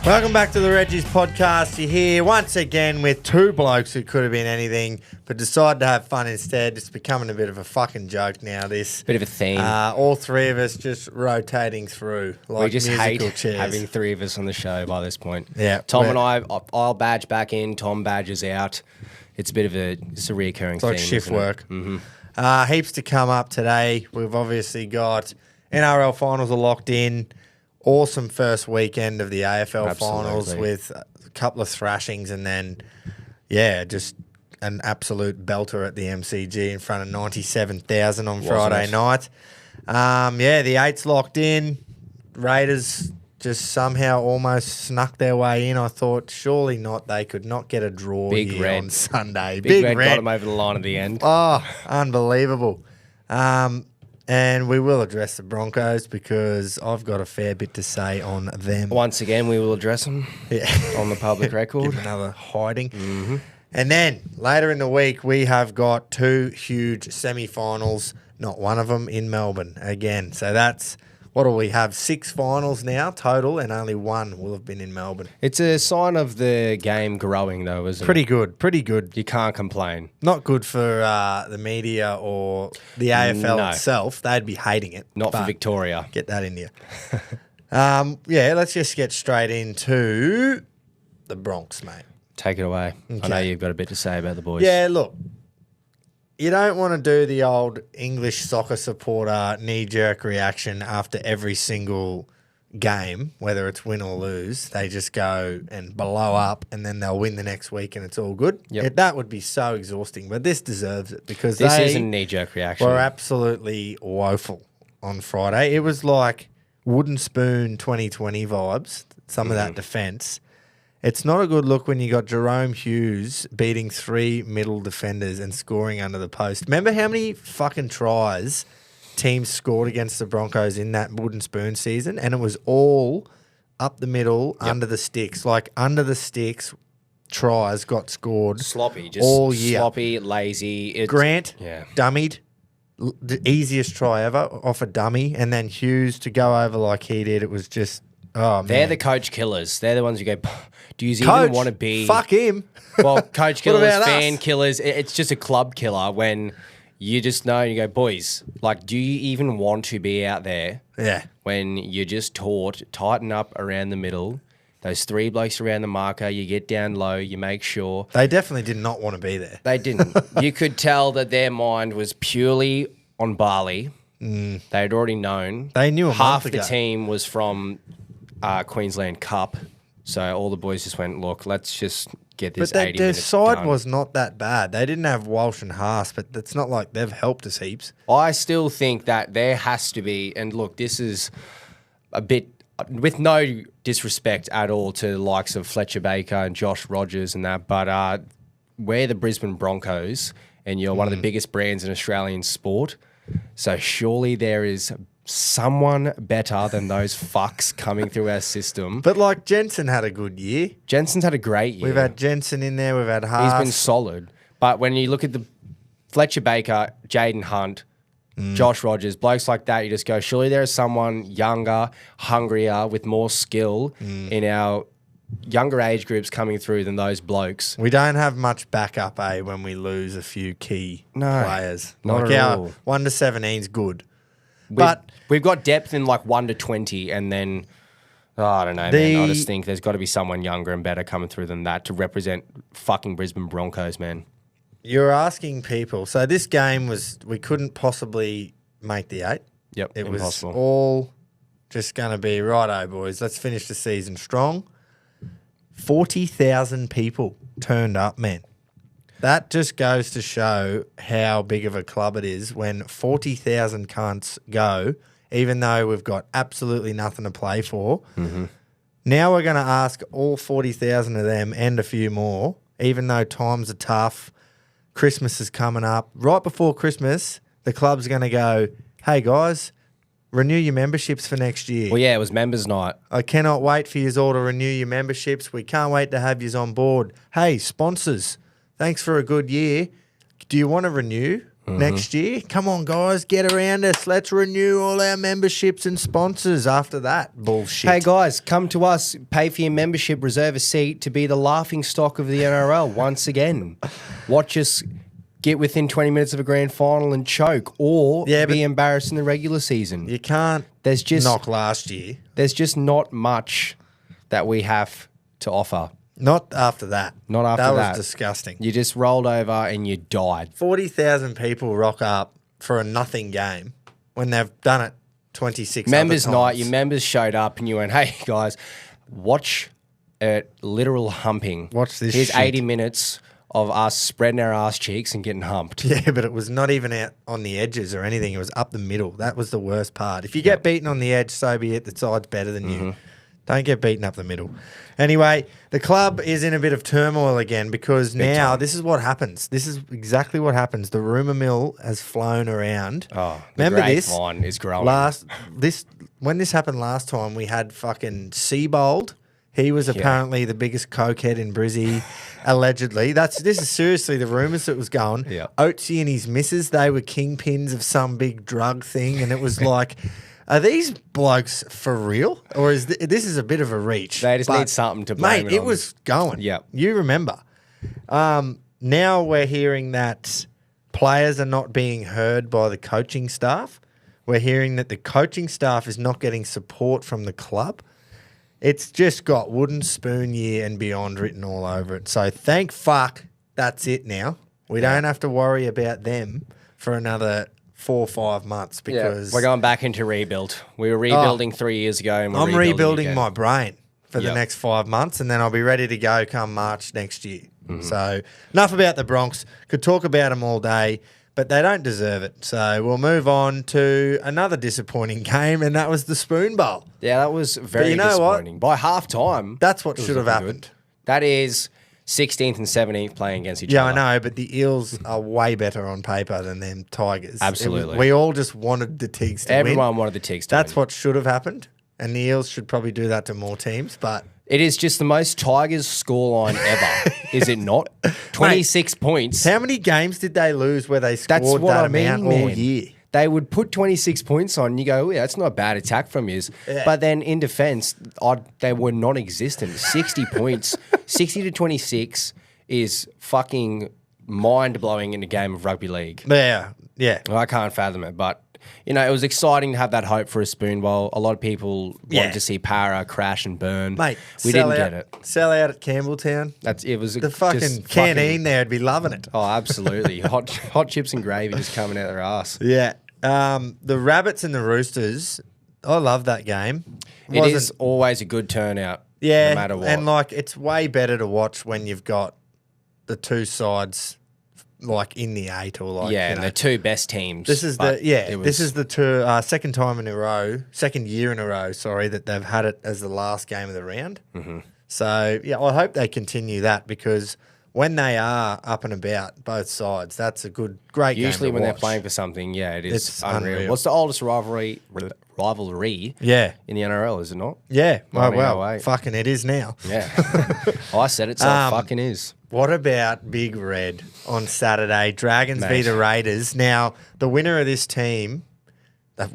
Welcome back to the Reggies podcast. You're here once again with two blokes who could have been anything, but decided to have fun instead. It's becoming a bit of a fucking joke now, this. Bit of a theme. All three of us just rotating through like we just musical hate chairs. having three of us on the show by this point. Yeah, Tom and I'll badge back in, Tom badges out. It's a bit of a reoccurring thing. Like shift work. Mm-hmm. Heaps to come up today. We've obviously got NRL finals are locked in. Awesome first weekend of the AFL finals with a couple of thrashings and then, just an absolute belter at the MCG in front of 97,000 on Friday night. The 8's locked in. Raiders just somehow almost snuck their way in. I thought, surely not. They could not get a draw here on Sunday. Big Red got them over the line at the end. Oh, unbelievable. And we will address the Broncos because I've got a fair bit to say on them. Once again, we will address them on the public record. Give another hiding. Mm-hmm. And then later in the week, we have got two huge semi-finals, not one of them in Melbourne again. So that's, what do we have, 6 finals now total, and only one will have been in Melbourne. It's a sign of the game growing, though, isn't it? Pretty good. You can't complain. Not good for the media or the AFL itself. They'd be hating it. Not for Victoria. Get that in you. Let's just get straight into the Bronx, mate. Take it away. Okay. I know you've got a bit to say about the boys. Yeah, look. You don't want to do the old English soccer supporter knee-jerk reaction after every single game, whether it's win or lose. They just go and blow up and then they'll win the next week and it's all good. Yep. That would be so exhausting, but this deserves it because this is a knee-jerk reaction. Were absolutely woeful on Friday. It was like wooden spoon 2020 vibes, some of that defence. It's not a good look when you got Jerome Hughes beating 3 middle defenders and scoring under the post. Remember how many fucking tries teams scored against the Broncos in that wooden spoon season? And it was all up the middle, under the sticks. Like under the sticks, tries got scored sloppy, just all year. Sloppy, lazy. Grant, dummied. The easiest try ever off a dummy. And then Hughes to go over like he did. It was just... Oh, man. They're the coach killers. They're the ones who go, do you even want to be... Fuck him. Well, coach killers, fan killers. It's just a club killer when you just know and you go, boys, like, do you even want to be out there? Yeah. When you're just taught, tighten up around the middle, those 3 blokes around the marker, you get down low, you make sure. They definitely did not want to be there. They didn't. You could tell that their mind was purely on Bali. They had already known. They knew half the team was from... Queensland Cup. So all the boys just went, look, let's just get this 80 minutes their side done. was not that bad. They didn't have Walsh and Haas, but it's not like they've helped us heaps. I still think that there has to be, and look, this is a bit, with no disrespect at all to the likes of Fletcher Baker and Josh Rogers and that, but we're the Brisbane Broncos and you're one of the biggest brands in Australian sport. So surely there is someone better than those fucks coming through our system. But like Jensen had a good year. Jensen's had a great year. We've had Jensen in there. We've had Haas. He's been solid. But when you look at the Fletcher Baker, Jaden Hunt, Josh Rogers, blokes like that, you just go, surely there is someone younger, hungrier, with more skill in our younger age groups coming through than those blokes. We don't have much backup, when we lose a few key players. Not like at our all. 1 to 17's good. But we've got depth in like 1 to 20 and then, I don't know, man. I just think there's got to be someone younger and better coming through than that to represent fucking Brisbane Broncos, man. You're asking people. So this game we couldn't possibly make the 8. Yep, it impossible. was all just going to be, righto, boys, let's finish the season strong. 40,000 people turned up, man. That just goes to show how big of a club it is when 40,000 cunts go, even though we've got absolutely nothing to play for. Mm-hmm. Now we're going to ask all 40,000 of them and a few more, even though times are tough. Christmas is coming up. Right before Christmas, the club's going to go, hey, guys, renew your memberships for next year. Well, yeah, it was members' night. I cannot wait for you all to renew your memberships. We can't wait to have you on board. Hey, sponsors. Thanks for a good year. Do you want to renew? next year. Come on, guys, get around us. Let's renew all our memberships and sponsors after that bullshit. Hey, guys, come to us, pay for your membership, reserve a seat to be the laughing stock of the NRL once again. Watch us get within 20 minutes of a grand final and choke, or be embarrassed in the regular season. You can't knock last year. There's just not much that we have to offer. Not after that. Not after that. That was disgusting. You just rolled over and you died. 40,000 people rock up for a nothing game when they've done it 26 Members other times. night, your members showed up and you went, hey, guys, watch a literal humping. Watch this Here's shit. 80 minutes of us spreading our ass cheeks and getting humped. Yeah, but it was not even out on the edges or anything. It was up the middle. That was the worst part. If you get beaten on the edge, so be it. The side's better than you. Don't get beaten up the middle. Anyway, the club is in a bit of turmoil again because now this is what happens. This is exactly what happens. The rumour mill has flown around. Oh, remember this? Grapevine is growing. When this happened last time, we had fucking Seabold. He was apparently the biggest cokehead in Brizzy, allegedly. This is seriously the rumours that was going. Yeah. Oatsy and his missus, they were kingpins of some big drug thing, and it was like, are these blokes for real, or is this is a bit of a reach? They just need something to blame. Mate, it was going. Yeah, you remember. Now we're hearing that players are not being heard by the coaching staff. We're hearing that the coaching staff is not getting support from the club. It's just got wooden spoon year and beyond written all over it. So thank fuck that's it now. We don't have to worry about them for another 4 or 5 months because we're going back into rebuild. We were rebuilding 3 years ago, and I'm rebuilding again. my brain for the next 5 months, and then I'll be ready to go come March next year. So enough about the Bronx. Could talk about them all day, but they don't deserve it. So we'll move on to another disappointing game, and that was the Spoon Bowl. Yeah, that was very disappointing. By half time, that's what should have happened. Good. That is 16th and 17th playing against each other. Yeah, I know, but the Eels are way better on paper than them Tigers. Absolutely. We all just wanted the Tigs to win. Everyone wanted the Tigs to win. That's what should have happened, and the Eels should probably do that to more teams, but... It is just the most Tigers scoreline ever, is it not? 26 points. How many games did they lose where they scored that amount all year? They would put 26 points on, and you go, oh, yeah, that's not a bad attack from yous. Yeah. But then in defence, they were non-existent. 60 points, 60 to 26 is fucking mind-blowing in a game of rugby league. Yeah. I can't fathom it, but... You know, it was exciting to have that hope for a Spoon Bowl. A lot of people wanted to see Para crash and burn. Mate, we didn't get it. Sell out at Campbelltown. It was the fucking canteen there would be loving it. Oh, absolutely. hot chips and gravy just coming out their ass. Yeah. The Rabbits and the Roosters, I love that game. It is always a good turnout. Yeah. No matter what. And it's way better to watch when you've got the two sides in the 8 or and the two best teams. This is second year in a row, that they've had it as the last game of the round. Mm-hmm. So I hope they continue that because when they are up and about both sides, that's a great game. Usually when watch. they're playing for something, it is it's unreal. What's the oldest rivalry in the NRL, is it not? Yeah. Well, fucking it is now. Yeah. I said it, so it fucking is. What about Big Red on Saturday? Dragons v the Raiders. Now, the winner of this game was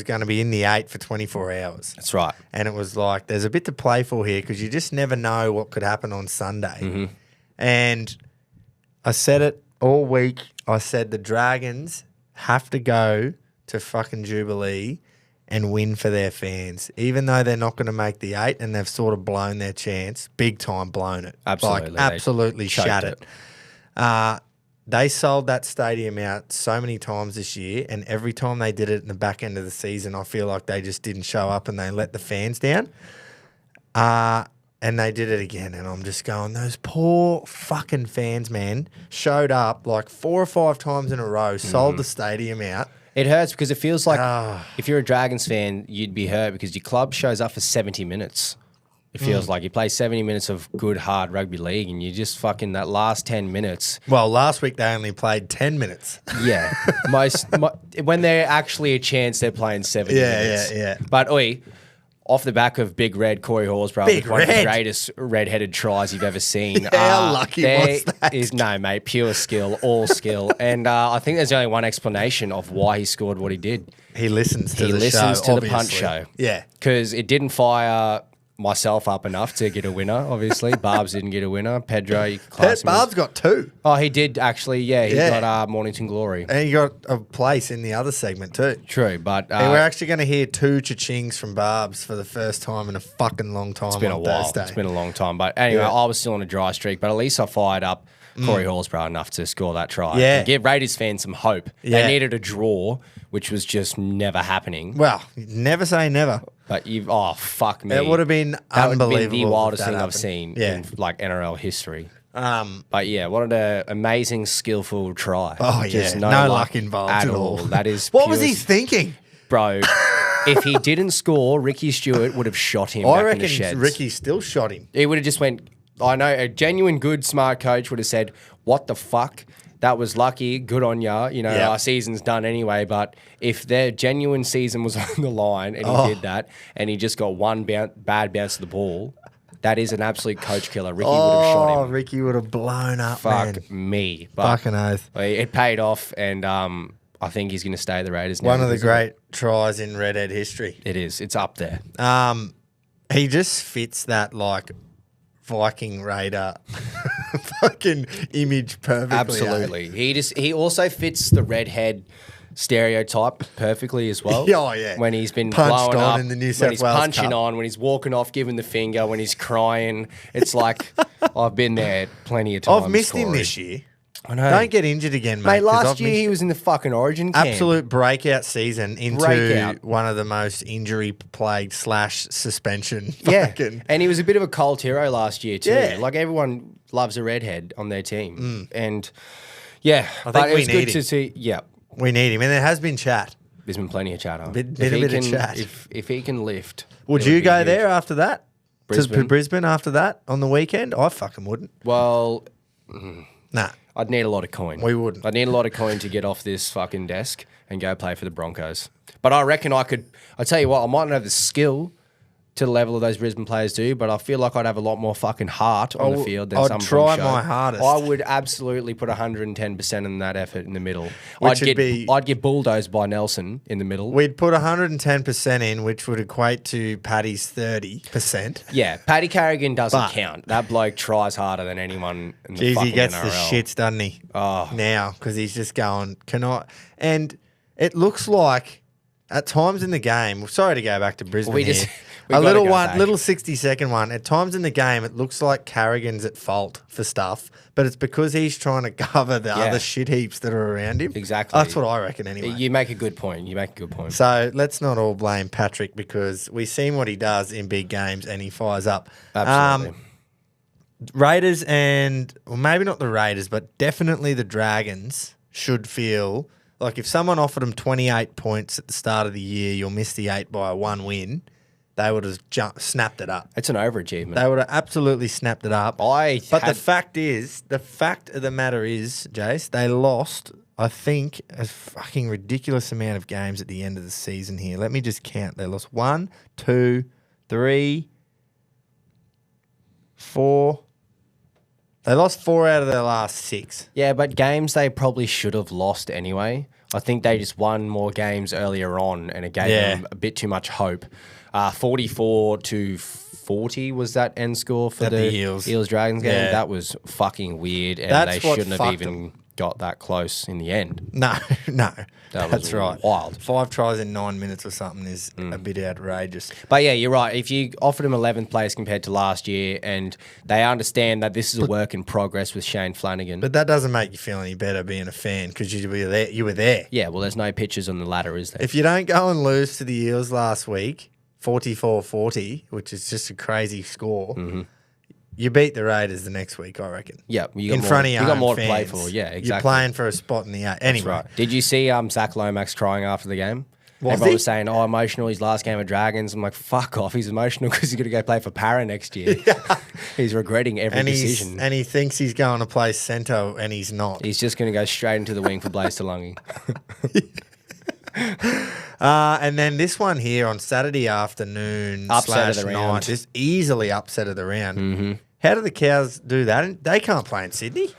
going to be in the 8 for 24 hours. That's right. And it was there's a bit to play for here because you just never know what could happen on Sunday. Mm-hmm. And I said it all week. I said the Dragons have to go to fucking Jubilee and win for their fans, even though they're not going to make the 8 and they've sort of blown their chance, big time blown it. Absolutely. Absolutely shut it. They sold that stadium out so many times this year, and every time they did it in the back end of the season, I feel like they just didn't show up and they let the fans down. And they did it again, and I'm just going, those poor fucking fans, man, showed up 4 or 5 times in a row, sold the stadium out. It hurts because it feels like if you're a Dragons fan, you'd be hurt because your club shows up for 70 minutes. It feels like you play 70 minutes of good, hard rugby league and you just fucking that last 10 minutes. Well, last week they only played 10 minutes. Yeah. When they're actually a chance, they're playing 70 minutes. Yeah. But, off the back of Big Red, Corey Horsburgh, Big with one of the Red. greatest red-headed tries you've ever seen. How lucky was that? No, mate, pure skill, all skill. And I think there's only one explanation of why he scored what he did. He listens to He the listens show, to the Punch obviously. Show. Yeah. Because it didn't fire myself up enough to get a winner, obviously. Barbs didn't get a winner. Pedro, you could class him as- Barb's got 2. Oh, he did actually, yeah. He Yeah. got Mornington Glory. And he got a place in the other segment too. True, but Hey, we're actually going to hear 2 cha-chings from Barbs for the first time in a fucking long time. it's been a on while. Thursday. It's been a long time. But anyway, Yeah. I was still on a dry streak, but at least I fired up Corey Horsburgh enough to score that try. Yeah. And give Raiders fans some hope. Yeah. They needed a draw, which was just never happening. Well, never say never. But fuck me. It would have been That would have unbelievable. been the if wildest that thing I've happened. seen Yeah. in like NRL history. Um, But yeah, what an amazing, skillful try. oh, Just yeah. No luck involved at all. That is what was pure he thinking? Bro, if he didn't score, Ricky Stewart would have shot him I back in reckon the sheds. Ricky still shot him. He would have just went, I know, a genuine good, smart coach would have said, what the fuck? That was lucky. Good on ya. You know, Yeah. our season's done anyway. But if their genuine season was on the line and he did that and he just got one bad bounce of the ball, that is an absolute coach killer. Ricky would have shot him. Ricky would have blown up, Fuck man. me. But Fucking oath. it paid off, and I think he's going to stay at the Raiders now. One of the because great tries in Redhead history. It is. It's up there. He just fits that like Viking Raider fucking image perfectly. Absolutely. He also fits the redhead stereotype perfectly as well. Oh, yeah. When he's been Punched blowing on up, in the New when South he's Wales punching Cup. on, when he's walking off, giving the finger, when he's crying. It's like I've been there plenty of times. I've missed him Corey. this year. I know. Don't get injured again, mate. Mate, 'cause last I've year missed he was in the fucking Origin camp. absolute breakout season into Breakout. one of the most injury plagued / suspension. Yeah, fucking- and he was a bit of a cult hero last year too. Yeah. Like everyone loves a redhead on their team, and yeah, I but think it we was need good him. to see. Yeah, We need him, and there has been chat. there's been plenty of chatter. Bit If he of can- chat. If he can lift, Would it you be go huge. there after that? Brisbane? To Brisbane after that on the weekend? I fucking wouldn't. Well, Nah. I'd need a lot of coin. We wouldn't. I'd need a lot of coin to get off this fucking desk and go play for the Broncos. But I reckon I could. I tell you what, I might not have the skill to the level of those Brisbane players do, but I feel like I'd have a lot more fucking heart on the field than I'd some of them try show. my hardest. I would absolutely put 110% in that effort in the middle. Which would be- I'd get bulldozed by Nelson in the middle. We'd put 110% in, which would equate to Paddy's 30%. Yeah, Paddy Carrigan doesn't But- count. That bloke tries harder than anyone in the Jeez, fucking he gets NRL. the shits, doesn't he? Oh. Now, because he's just going, can I? And it looks like at times in the game, sorry to go back to Brisbane We here, just- we a gotta little go one, back. little 60-second one. At times in the game, it looks like Carrigan's at fault for stuff, but it's because he's trying to cover the other shit heaps that are around him. Exactly. That's what I reckon anyway. You make a good point. So let's not all blame Patrick because we've seen what he does in big games and he fires up. Absolutely. Raiders and, well, maybe not the Raiders, but definitely the Dragons should feel like if someone offered them 28 points at the start of the year, you'll miss the 8 by a 1 win, they would have snapped it up. It's an overachievement. They would have absolutely snapped it up. But the fact of the matter is, Jace, they lost, I think, a fucking ridiculous amount of games at the end of the season here. Let me just count. They lost 1, 2, 3, 4. They lost 4 out of their last 6. Yeah, but games they probably should have lost anyway. I think they just won more games earlier on, and it gave them a bit too much hope. 44-40 was that end score for At the Eels. Dragons game. Yeah. That was fucking weird, and That's they what shouldn't have fucked even got that close in the end. No, That that's was right. wild. 5 tries in 9 minutes or something is a bit outrageous. But yeah, you're right. If you offered them 11th place compared to last year, and they understand that this is a work in progress with Shane Flanagan. But that doesn't make you feel any better being a fan because you were there. You were there. yeah, well, there's no pictures on the ladder, is there? If you don't go and lose to the Eels last week, 44-40, which is just a crazy score, you beat the Raiders the next week, I reckon. Yeah, you got in more, front of your you got own more fans. to play for. Yeah, exactly. You're playing for a spot in the 8. Anyway, Right. Did you see Zach Lomax crying after the game? Was Everyone he? was saying, "Oh, emotional. His last game of Dragons." I'm like, "Fuck off! He's emotional because he's going to go play for Para next year. He's regretting every decision. and he thinks he's going to play centre and he's not. He's just going to go straight into the wing for Blaze Talungi." And then this one here on Saturday afternoon Upset of / the night, round. just easily upset of the round. Mm-hmm. How do the Cows do that? They can't play in Sydney,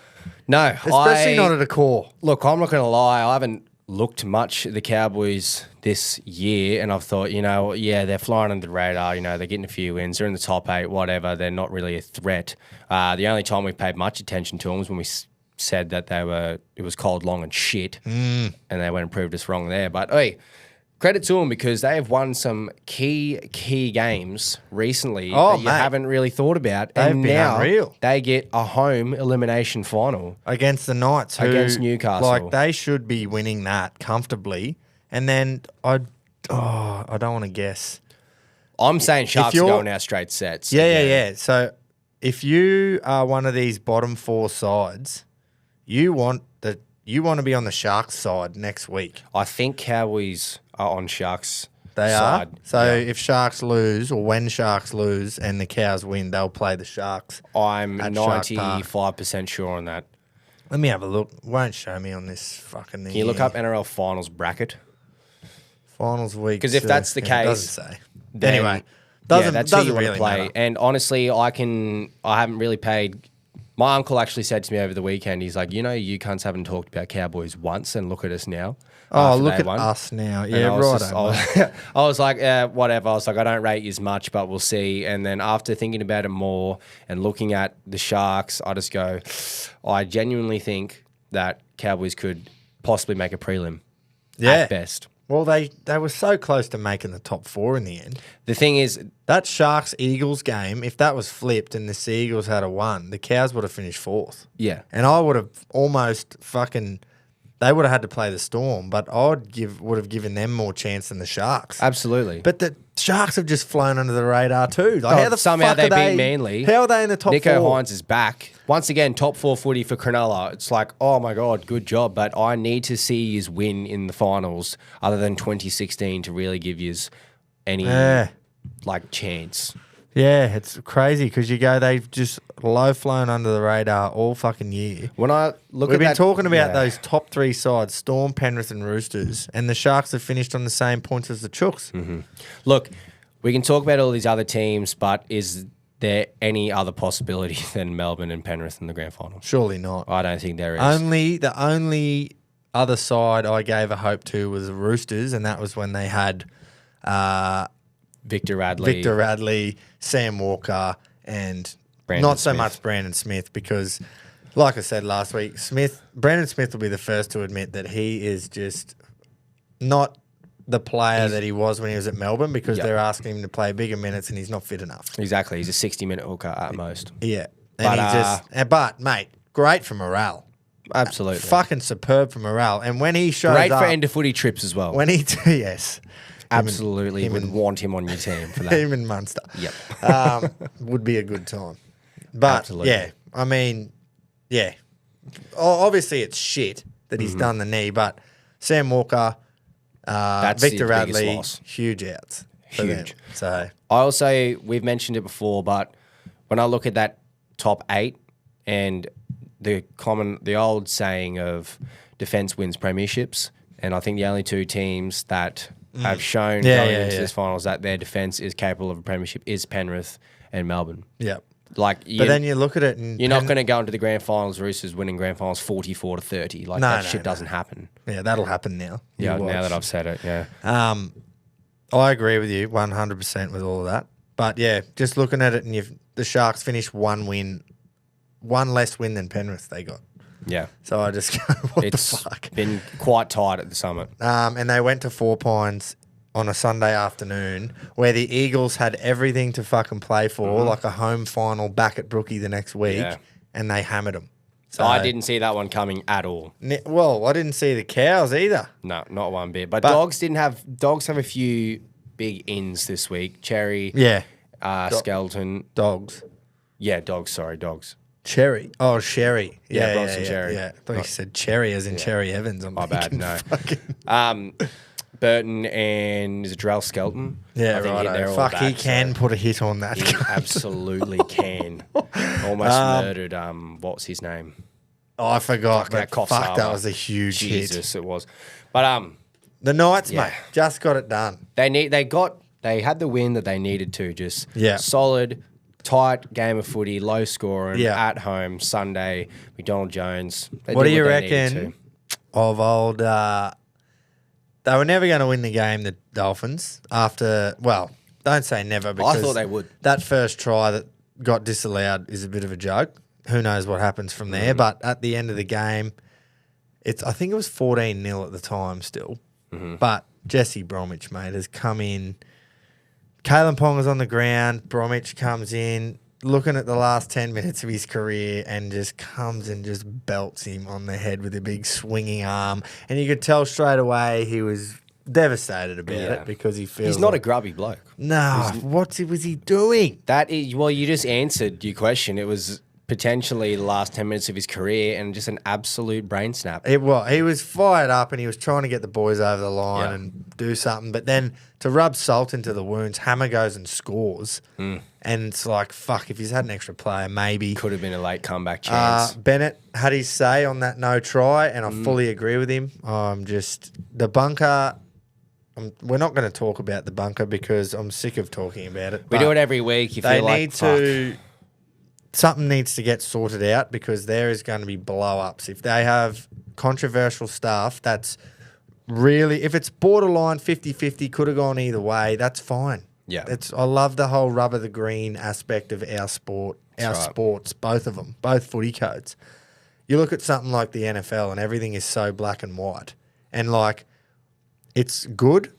No, especially not at a core. Look, I'm not going to lie. I haven't looked much at the Cowboys this year, and I've thought, they're flying under the radar. They're getting a few wins. They're in the top 8, whatever. They're not really a threat. The only time we paid much attention to them was when we said that it was cold, long, and shit, and they went and proved us wrong there. But hey, credit to them because they have won some key games recently that you haven't really thought about. They've been now unreal. They get a home elimination final Against the Knights, against Newcastle. Like, they should be winning that comfortably. And then I don't want to guess. I'm saying Sharks are going out straight sets. Yeah. So if you are one of these bottom 4 sides, you want to be on the Sharks side next week. I think Cowboys are on Sharks' They side. are. So if Sharks lose, or when Sharks lose and the Cows win, they'll play the Sharks. I'm at Shark Park. 95% sure on that. Let me have a look. Won't show me on this fucking thing. Can you look up NRL finals bracket? Finals week? Because if that's the case, it doesn't say. then, Anyway, that's who you doesn't want really to play. matter. And honestly, I haven't really paid. My uncle actually said to me over the weekend, he's like, you cunts haven't talked about Cowboys once, and look at us now. Oh, look at us now. Yeah, right. I was like, whatever. I was like, I don't rate you as much, but we'll see. And then after thinking about it more and looking at the Sharks, I just go, I genuinely think that Cowboys could possibly make a prelim at best. Well, they were so close to making the top 4 in the end. The thing is, That Sharks-Eagles game, if that was flipped and the Seagulls had won, the Cows would have finished 4th. yeah. And I would have almost they would have had to play the Storm, but would have given them more chance than the Sharks. Absolutely. But the Sharks have just flown under the radar too. Like, how the somehow fuck they are beat Manly. How are they in the top Nico 4? Hines is back. Once again, top 4 footy for Cronulla. It's like, oh my God, good job. But I need to see you win in the finals other than 2016 to really give you any chance. Yeah, it's crazy because they've just low flown under the radar all fucking year. When I look We've at been that, talking about those top 3 sides, Storm, Penrith and Roosters, and the Sharks have finished on the same points as the Chooks. Mm-hmm. Look, we can talk about all these other teams, but is there any other possibility than Melbourne and Penrith in the grand final? Surely not. I don't think there is. The only other side I gave a hope to was the Roosters, and that was when they had Victor Radley, Sam Walker, and Brandon not so Smith. much Brandon Smith because, like I said last week, Brandon Smith will be the first to admit that he is just not the player that he was when he was at Melbourne because they're asking him to play bigger minutes and he's not fit enough. Exactly. He's a 60-minute hooker at most. Yeah. But mate, great for morale. Absolutely. Fucking superb for morale. And when he shows Great up... for end of footy trips as well. Yes. Absolutely. Would want him on your team for that. Him and Munster. Yep. Would be a good time. But, Absolutely. yeah, I mean, yeah. Obviously, it's shit that he's done the knee, but Sam Walker, That's Victor his biggest Radley, loss. huge outs. for them. Huge. So I also, we've mentioned it before, but when I look at that top 8 and the old saying of defense wins premierships, and I think the only 2 teams that have shown going into this finals that their defense is capable of a premiership is Penrith and Melbourne. yeah. Like, But then you look at it and you're not going to go into the grand finals, Roosters winning grand finals 44-30. Like, that shit doesn't happen. Yeah, that'll happen now. Yeah, You now that watch. I've said it, yeah. I agree with you 100% with all of that. But yeah, just looking at it, and the Sharks finished one less win than Penrith they got. Yeah. So I just go, what It's the fuck? been quite tight at the summit. And they went to Four Pines on a Sunday afternoon where the Eagles had everything to fucking play for, like a home final back at Brookie the next week, and they hammered them. So I didn't see that one coming at all. Well, I didn't see the Cows either. No, not one bit. But Dogs have a few big ins this week. Cherry, Skeleton. Dogs. Yeah, Dogs, sorry, Dogs. Cherry. Oh, Sherry. Yeah, Bronson Cherry. Yeah, I thought you said Cherry as in Cherry Evans. My bad, no. Fucking... Burton and is it Drell Skelton? Yeah, I think right. they're all Fuck, back, he can put a hit on that. He absolutely can. Almost murdered, what was his name? Oh, I forgot. That But fuck, that was a huge hit. Jesus, it was. But The Knights, mate, just got it done. They had the win that they needed to. Just solid, tight game of footy, low scoring, at home, Sunday, McDonald Jones. What do you reckon of old... they were never going to win the game, the Dolphins, after... Well, don't say never because... I thought they would. That first try that got disallowed is a bit of a joke. Who knows what happens from there. But at the end of the game, I think it was 14-0 at the time still. Mm-hmm. But Jesse Bromwich, mate, has come in... Kalen Ponga's on the ground. Bromwich comes in, looking at the last 10 minutes of his career and just comes and just belts him on the head with a big swinging arm. And you could tell straight away he was devastated about it because he feels he's not a grubby bloke. No, what was he doing? Well, you just answered your question. It was potentially the last 10 minutes of his career and just an absolute brain snap. He was fired up and he was trying to get the boys over the line and do something. But then to rub salt into the wounds, Hammer goes and scores. And it's like, fuck, if he's had an extra player, maybe. Could have been a late comeback chance. Bennett had his say on that no try, and I fully agree with him. The bunker... we're not going to talk about the bunker because I'm sick of talking about it. We do it every week. Something needs to get sorted out because there is going to be blow-ups. If they have controversial stuff that's really... If it's borderline 50-50, could have gone either way, that's fine. Yeah. I love the whole rubber the green aspect of our sport, sports, both of them, both footy codes. You look at something like the NFL and everything is so black and white. And, like, it's good,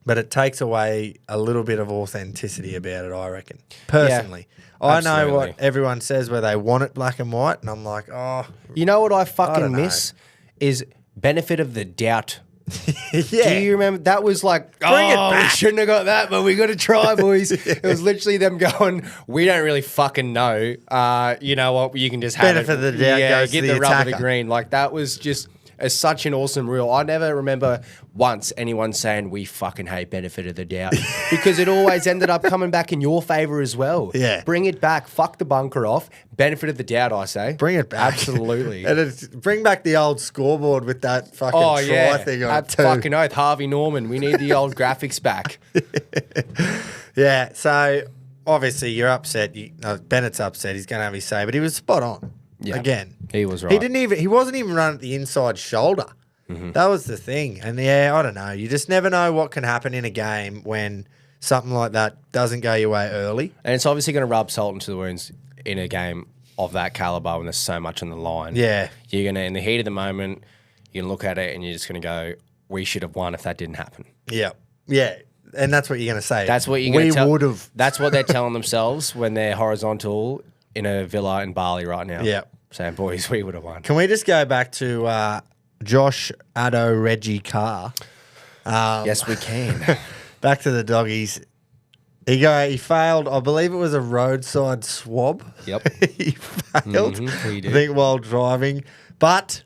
but it takes away a little bit of authenticity about it, I reckon, personally. I know what everyone says where they want it black and white, and I'm like, oh. You know what I fucking miss is benefit of the doubt. Do you remember? That was like, Bring it back. We shouldn't have got that, but we got to try, boys. It was literally them going, we don't really fucking know. You know what? You can just have Benefit of the doubt goes get to the rub of attacker. the green. Like, that was just... It's such an awesome rule. I never remember once anyone saying we fucking hate benefit of the doubt because it always ended up coming back in your favour as well. Yeah. Bring it back. Fuck the bunker off. Benefit of the doubt, I say. Bring it back. Absolutely. And bring back the old scoreboard with that fucking try thing on it too. Fucking oath. Harvey Norman. We need the old graphics back. Yeah, so obviously you're upset. Bennett's upset. He's going to have his say, but he was spot on. Yeah. Again. He was right. He wasn't even running at the inside shoulder. Mm-hmm. That was the thing. And I don't know. You just never know what can happen in a game when something like that doesn't go your way early. And it's obviously going to rub salt into the wounds in a game of that caliber when there's so much on the line. Yeah. You're going to, in the heat of the moment, you can look at it and you're just going to go, we should have won if that didn't happen. Yeah. Yeah. And that's what you're going to say. That's what you're going to tell. We would have. That's what they're telling themselves when they're horizontal in a villa in Bali right now. Yeah. Saying, boys, we would have won. Can we just go back to Josh Ado Reggie Carr? Yes, we can. Back to the doggies. He failed, I believe it was a roadside swab. Yep. He failed, he did. I think, while driving. But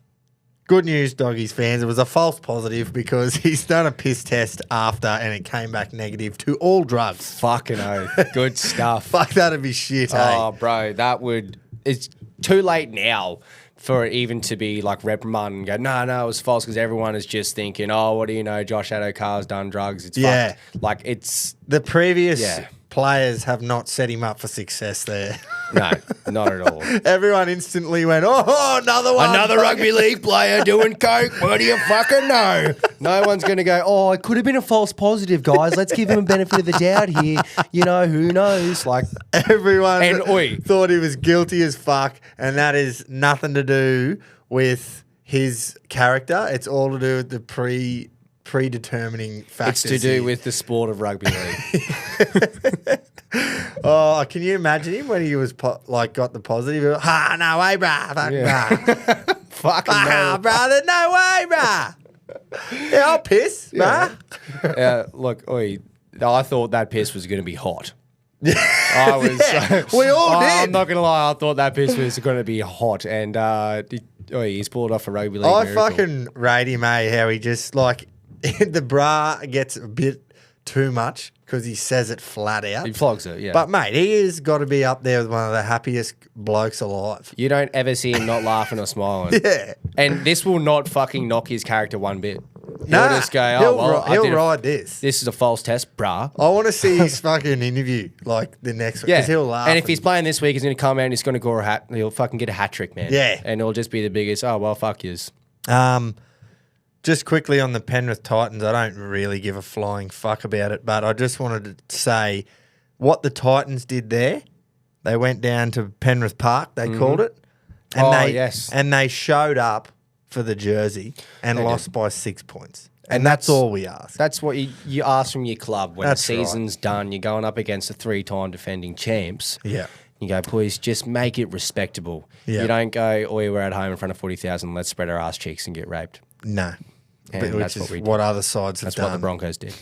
good news, doggies fans, it was a false positive because he's done a piss test after and it came back negative to all drugs. Fucking oath. Good stuff. Fuck, that'd be shit, Oh, bro, it's too late now for it even to be like reprimanded and go, no, it was false because everyone is just thinking, oh, what do you know, Josh Ado Carr's done drugs. It's fucked. Like, it's... The previous players have not set him up for success there. No, not at all. Everyone instantly went, oh, another one. Another rugby league player doing coke. What do you fucking know? No one's going to go, oh, it could have been a false positive, guys. Let's give him a benefit of the doubt here. You know, who knows? Like, everyone thought he was guilty as fuck, and that is nothing to do with his character. It's all to do with the predetermining factors. It's to do with the sport of rugby league. Oh, can you imagine him when he was got the positive? No way, bruh. Fucking no. Brother, no way, bruh. Yeah, I'll piss, bruh. Look, I thought that piss was going to be hot. We all did. I'm not going to lie. I thought that piss was going to be hot, and he's pulled off a rugby league miracle. Fucking rate him, how he just, the bra gets a bit too much because he says it flat out. He flogs it, yeah. But, mate, he has got to be up there with one of the happiest blokes alive. You don't ever see him not laughing or smiling. Yeah. And this will not fucking knock his character one bit. He'll just go, he'll ride this. This is a false test, brah. I want to see his fucking interview like the next week. Yeah, Because he'll laugh. and if he's playing this week, he's going to come out and he's going to score a hat. He'll fucking get a hat trick, man. Yeah. And it'll just be the biggest, fuck yous. Just quickly on the Penrith Titans, I don't really give a flying fuck about it, but I just wanted to say what the Titans did there. They went down to Penrith Park, they called it. And And they showed up for the jersey and lost by 6 points. And that's all we ask. That's what you ask from your club when the season's done. You're going up against the 3-time defending champs. Yeah. You go, please just make it respectable. Yeah. You don't go, we're at home in front of 40,000, let's spread our ass cheeks and get raped. No. And Which that's is what we did. what other sides have That's done. what the Broncos did.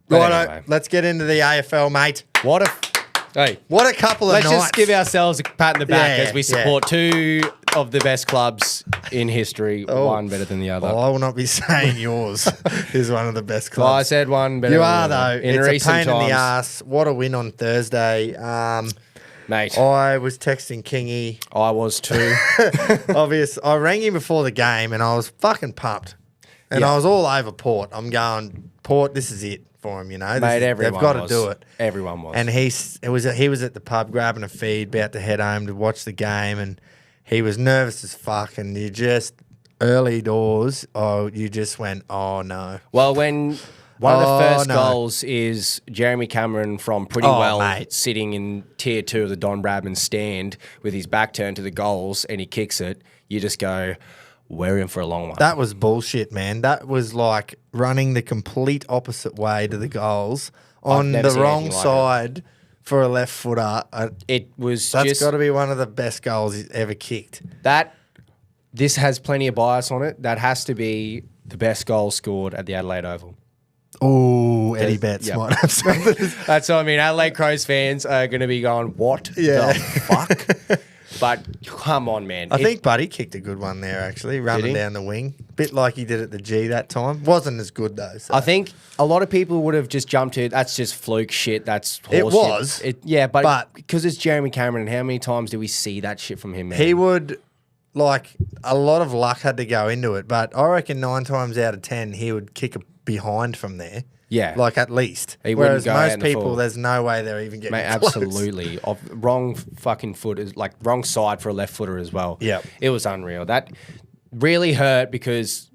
Righto, anyway. let's get into the AFL, mate. What a couple of Let's nights. just give ourselves a pat in the back Yeah, as we support two of the best clubs in history, one better than the other. Well, I will not be saying yours is one of the best clubs. Well, I said one better You than are, the other. though. In It's recent a pain in times, the ass. What a win on Thursday. mate. I was texting Kingy. I was too. I rang him before the game and I was fucking pumped. And Yeah. I was all over Port. I'm going, Port, this is it for him, you know. Mate, they've got to do it. Everyone was. And he was at the pub grabbing a feed, about to head home to watch the game, and he was nervous as fuck. And you just early doors, you just went, oh no. Well, when one of the first goals is Jeremy Cameron from pretty sitting in tier 2 of the Don Bradman stand with his back turned to the goals, and he kicks it, you just go, we're in for a long one. That was bullshit, man. That was like running the complete opposite way to the goals on the wrong side for a left footer. That's got to be one of the best goals he's ever kicked. This has plenty of bias on it. That has to be the best goal scored at the Adelaide Oval. Oh, Eddie Betts might have something. That's what I mean. Adelaide Crows fans are going to be going, what the fuck? But come on, man. I think Buddy kicked a good one there, actually, running down the wing. Bit like he did at the G that time. Wasn't as good, though. So. I think a lot of people would have just jumped to, that's just fluke shit. That's horse It was. Shit. But because it's Jeremy Cameron, and how many times do we see that shit from him, man? He would, like, a lot of luck had to go into it. But I reckon 9 times out of 10, he would kick a behind from there. Yeah. Like, at least. He Whereas wouldn't go most out in the people, full. there's no way they're even getting close. Absolutely. Wrong fucking foot is like wrong side for a left footer as well. Yeah. It was unreal. That really hurt because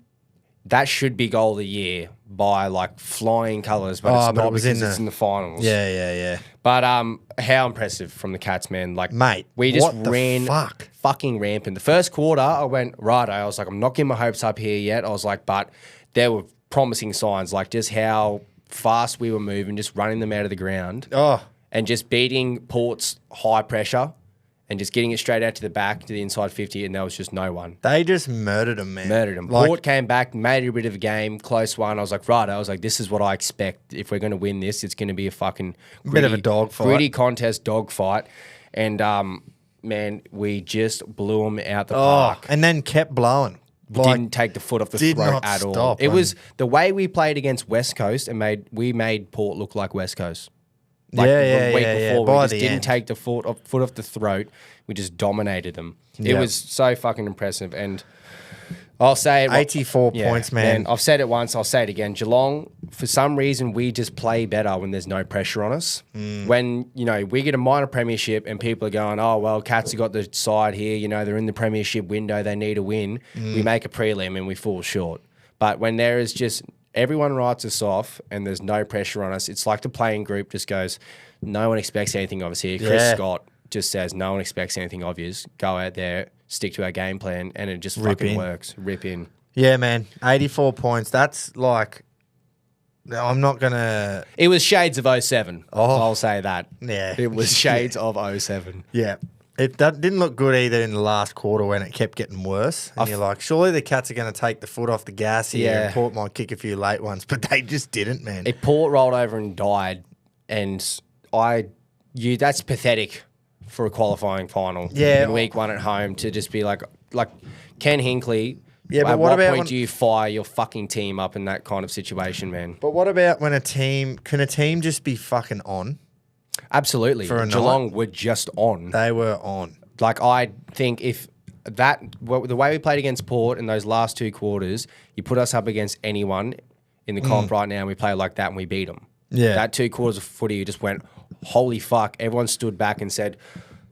that should be goal of the year by like flying colours, but it's not it was because it's in the finals. Yeah. But how impressive from the Cats, man. Like, Mate, we just what the ran fuck? Fucking rampant. The first quarter, I went, right, I was like, I'm not getting my hopes up here yet. I was like, but there were promising signs, like just how fast we were moving, just running them out of the ground. And just beating Port's high pressure and just getting it straight out to the back to the inside 50, and there was just no one. They just murdered them, man. Murdered them. Port came back, made it a bit of a game, close one. I was like, right. I was like, this is what I expect. If we're going to win this, it's going to be a fucking bit of a dogfight. Gritty contest, dogfight. And, man, we just blew them out the park. And then kept blowing. Didn't take the foot off the throat at all. It was the way we played against West Coast, and we made Port look like West Coast. Like the week before, we just didn't take the foot off the throat. We just dominated them. It was so fucking impressive. And I'll say it. 84 points, man. I've said it once. I'll say it again. Geelong, for some reason, we just play better when there's no pressure on us. When, we get a minor premiership and people are going, oh, well, Cats have got the side here. They're in the premiership window. They need a win. We make a prelim and we fall short. But when there is just everyone writes us off and there's no pressure on us, it's like the playing group just goes, no one expects anything of us here. Chris Scott just says, no one expects anything of you. Go out there, stick to our game plan, and it just fucking works. Rip in. Yeah, man. 84 points. That's like, I'm not going to... It was shades of 07. I'll say that. Yeah. It was shades of 07. Yeah. That didn't look good either in the last quarter when it kept getting worse. And you're like, surely the Cats are going to take the foot off the gas here and Port might kick a few late ones, but they just didn't, man. Port rolled over and died, and that's pathetic for a qualifying final. Yeah. In week 1 at home to just be like Ken Hinkley. Yeah, but at what what about point do you fire your fucking team up in that kind of situation, man? But what about when can a team just be fucking on? Absolutely. For a Geelong were just on. They were on. Like, I think if the way we played against Port in those last 2 quarters, you put us up against anyone in the comp right now and we play like that and we beat them. Yeah. That 2 quarters of footy, you just went, holy fuck. Everyone stood back and said,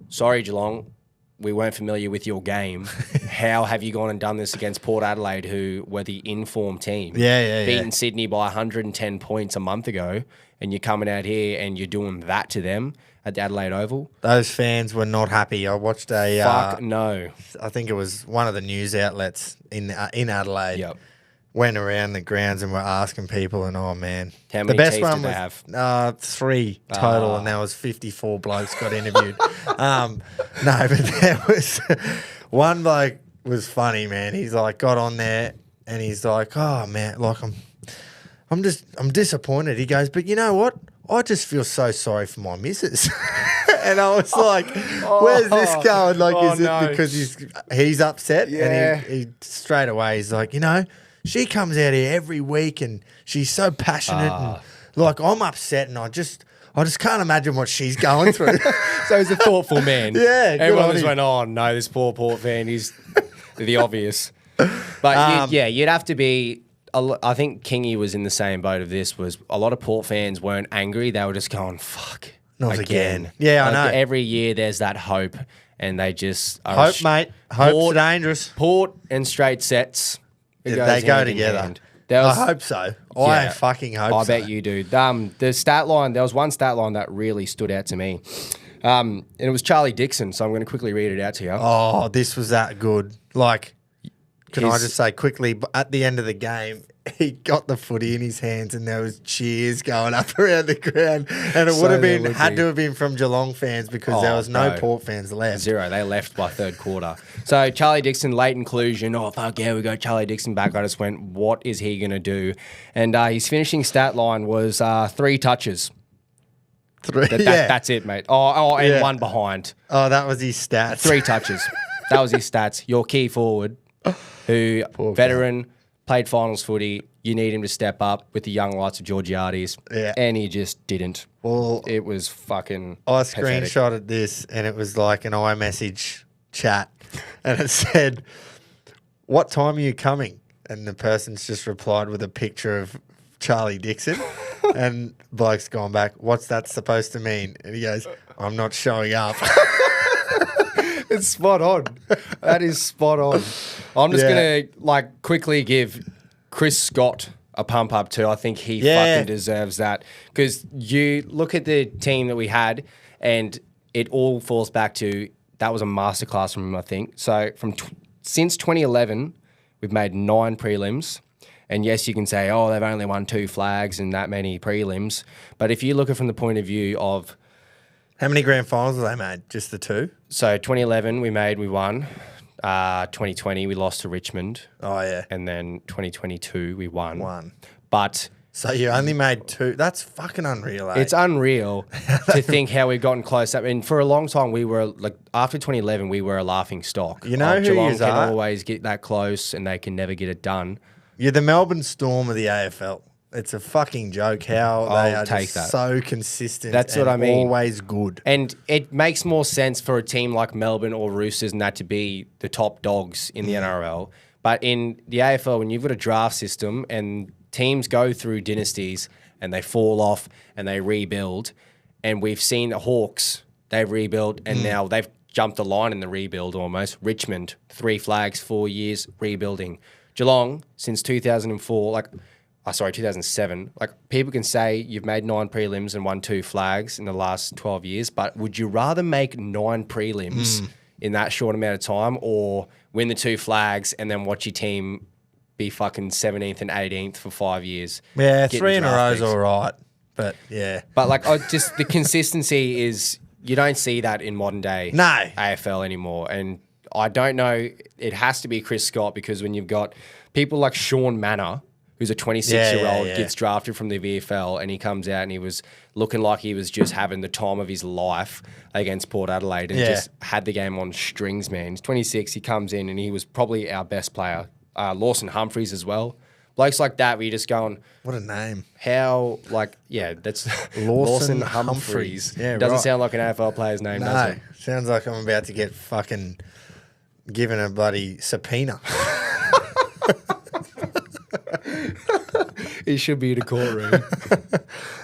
sorry, Geelong, we weren't familiar with your game. How have you gone and done this against Port Adelaide, who were the informed team? Beating Sydney by 110 points a month ago, and you're coming out here and you're doing that to them at the Adelaide Oval? Those fans were not happy. I watched a... Fuck no. I think it was one of the news outlets in Adelaide. Yep. Went around the grounds and were asking people, and oh man, how many the best teeth one did they was have? 3 total, and there was 54 blokes got interviewed. No, but there was one bloke was funny, man. He's like got on there and he's like, oh man, like I'm disappointed. He goes, but you know what? I just feel so sorry for my missus. And I was like, where's this going? Like, is it because he's upset? Yeah. And he straight away he's like, you know, she comes out here every week and she's so passionate and like I'm upset and I just can't imagine what she's going through. So he's a thoughtful man. Yeah. Everyone just went, oh no, this poor Port fan, he's the obvious. But you'd have to be, I think Kingy was in the same boat of this, was a lot of Port fans weren't angry. They were just going, fuck. Not again. Yeah, I know. Every year there's that hope and they just... Hope, mate. Hope's dangerous. Port and straight sets... They go together. I hope so. I fucking hope so. I bet you do. The stat line, there was one stat line that really stood out to me. And it was Charlie Dixon, so I'm going to quickly read it out to you. Oh, this was that good. Like, can I just say quickly, at the end of the game, he got the footy in his hands and there was cheers going up around the ground. And it would have been, had to have been from Geelong fans because there was no Port fans left. 0. They left by third quarter. So Charlie Dixon, late inclusion. Oh, fuck yeah, we got Charlie Dixon back. I just went, what is he going to do? And his finishing stat line was 3 touches. 3? That's it, mate. And 1 behind. Oh, that was his stats. 3 touches. That was his stats. Your key forward, who veteran... Played finals footy. You need him to step up with the young lights of Georgiades. Yeah. And he just didn't. Well, it was fucking I pathetic. screenshotted this and it was like an iMessage chat and it said, what time are you coming? And the person's just replied with a picture of Charlie Dixon and bloke's gone back, what's that supposed to mean? And he goes, I'm not showing up. It's spot on. That is spot on. I'm just going to quickly give Chris Scott a pump up too. I think he fucking deserves that because you look at the team that we had and it all falls back to that was a masterclass from him, I think. So since 2011, we've made 9 prelims. And yes, you can say, oh, they've only won 2 flags and that many prelims. But if you look at it from the point of view of... How many grand finals have they made? Just the 2? So 2011 we won. 2020 we lost to Richmond. Oh yeah. And then 2022 we won. 1. But so you only made 2. That's fucking unreal. Eh? It's unreal to think how we've gotten close. I mean, for a long time we were like after 2011 we were a laughing stock. You know who Geelong you can are? always get that close and they can never get it done. You're the Melbourne Storm of the AFL. It's a fucking joke how they are just so consistent. That's what I mean. Always good. And it makes more sense for a team like Melbourne or Roosters and that to be the top dogs in the NRL. But in the AFL, when you've got a draft system and teams go through dynasties and they fall off and they rebuild, and we've seen the Hawks, they've rebuilt and now they've jumped the line in the rebuild almost. Richmond, 3 flags, 4 years, rebuilding. Geelong, since 2004, 2007. Like, people can say you've made 9 prelims and won 2 flags in the last 12 years, but would you rather make 9 prelims in that short amount of time or win the 2 flags and then watch your team be fucking 17th and 18th for 5 years? Yeah, 3 in a row is all right, but yeah. But, just the consistency is, you don't see that in modern day AFL anymore. And I don't know, it has to be Chris Scott because when you've got people like Sean Manor, who's a 26-year-old, gets drafted from the VFL, and he comes out and he was looking like he was just having the time of his life against Port Adelaide and just had the game on strings, man. He's 26, he comes in and he was probably our best player. Lawson Humphreys as well. Blokes like that where you're just going... What a name. How, that's Lawson Humphreys. Yeah, Doesn't sound like an AFL player's name, does it? Sounds like I'm about to get fucking given a bloody subpoena. He should be in a courtroom.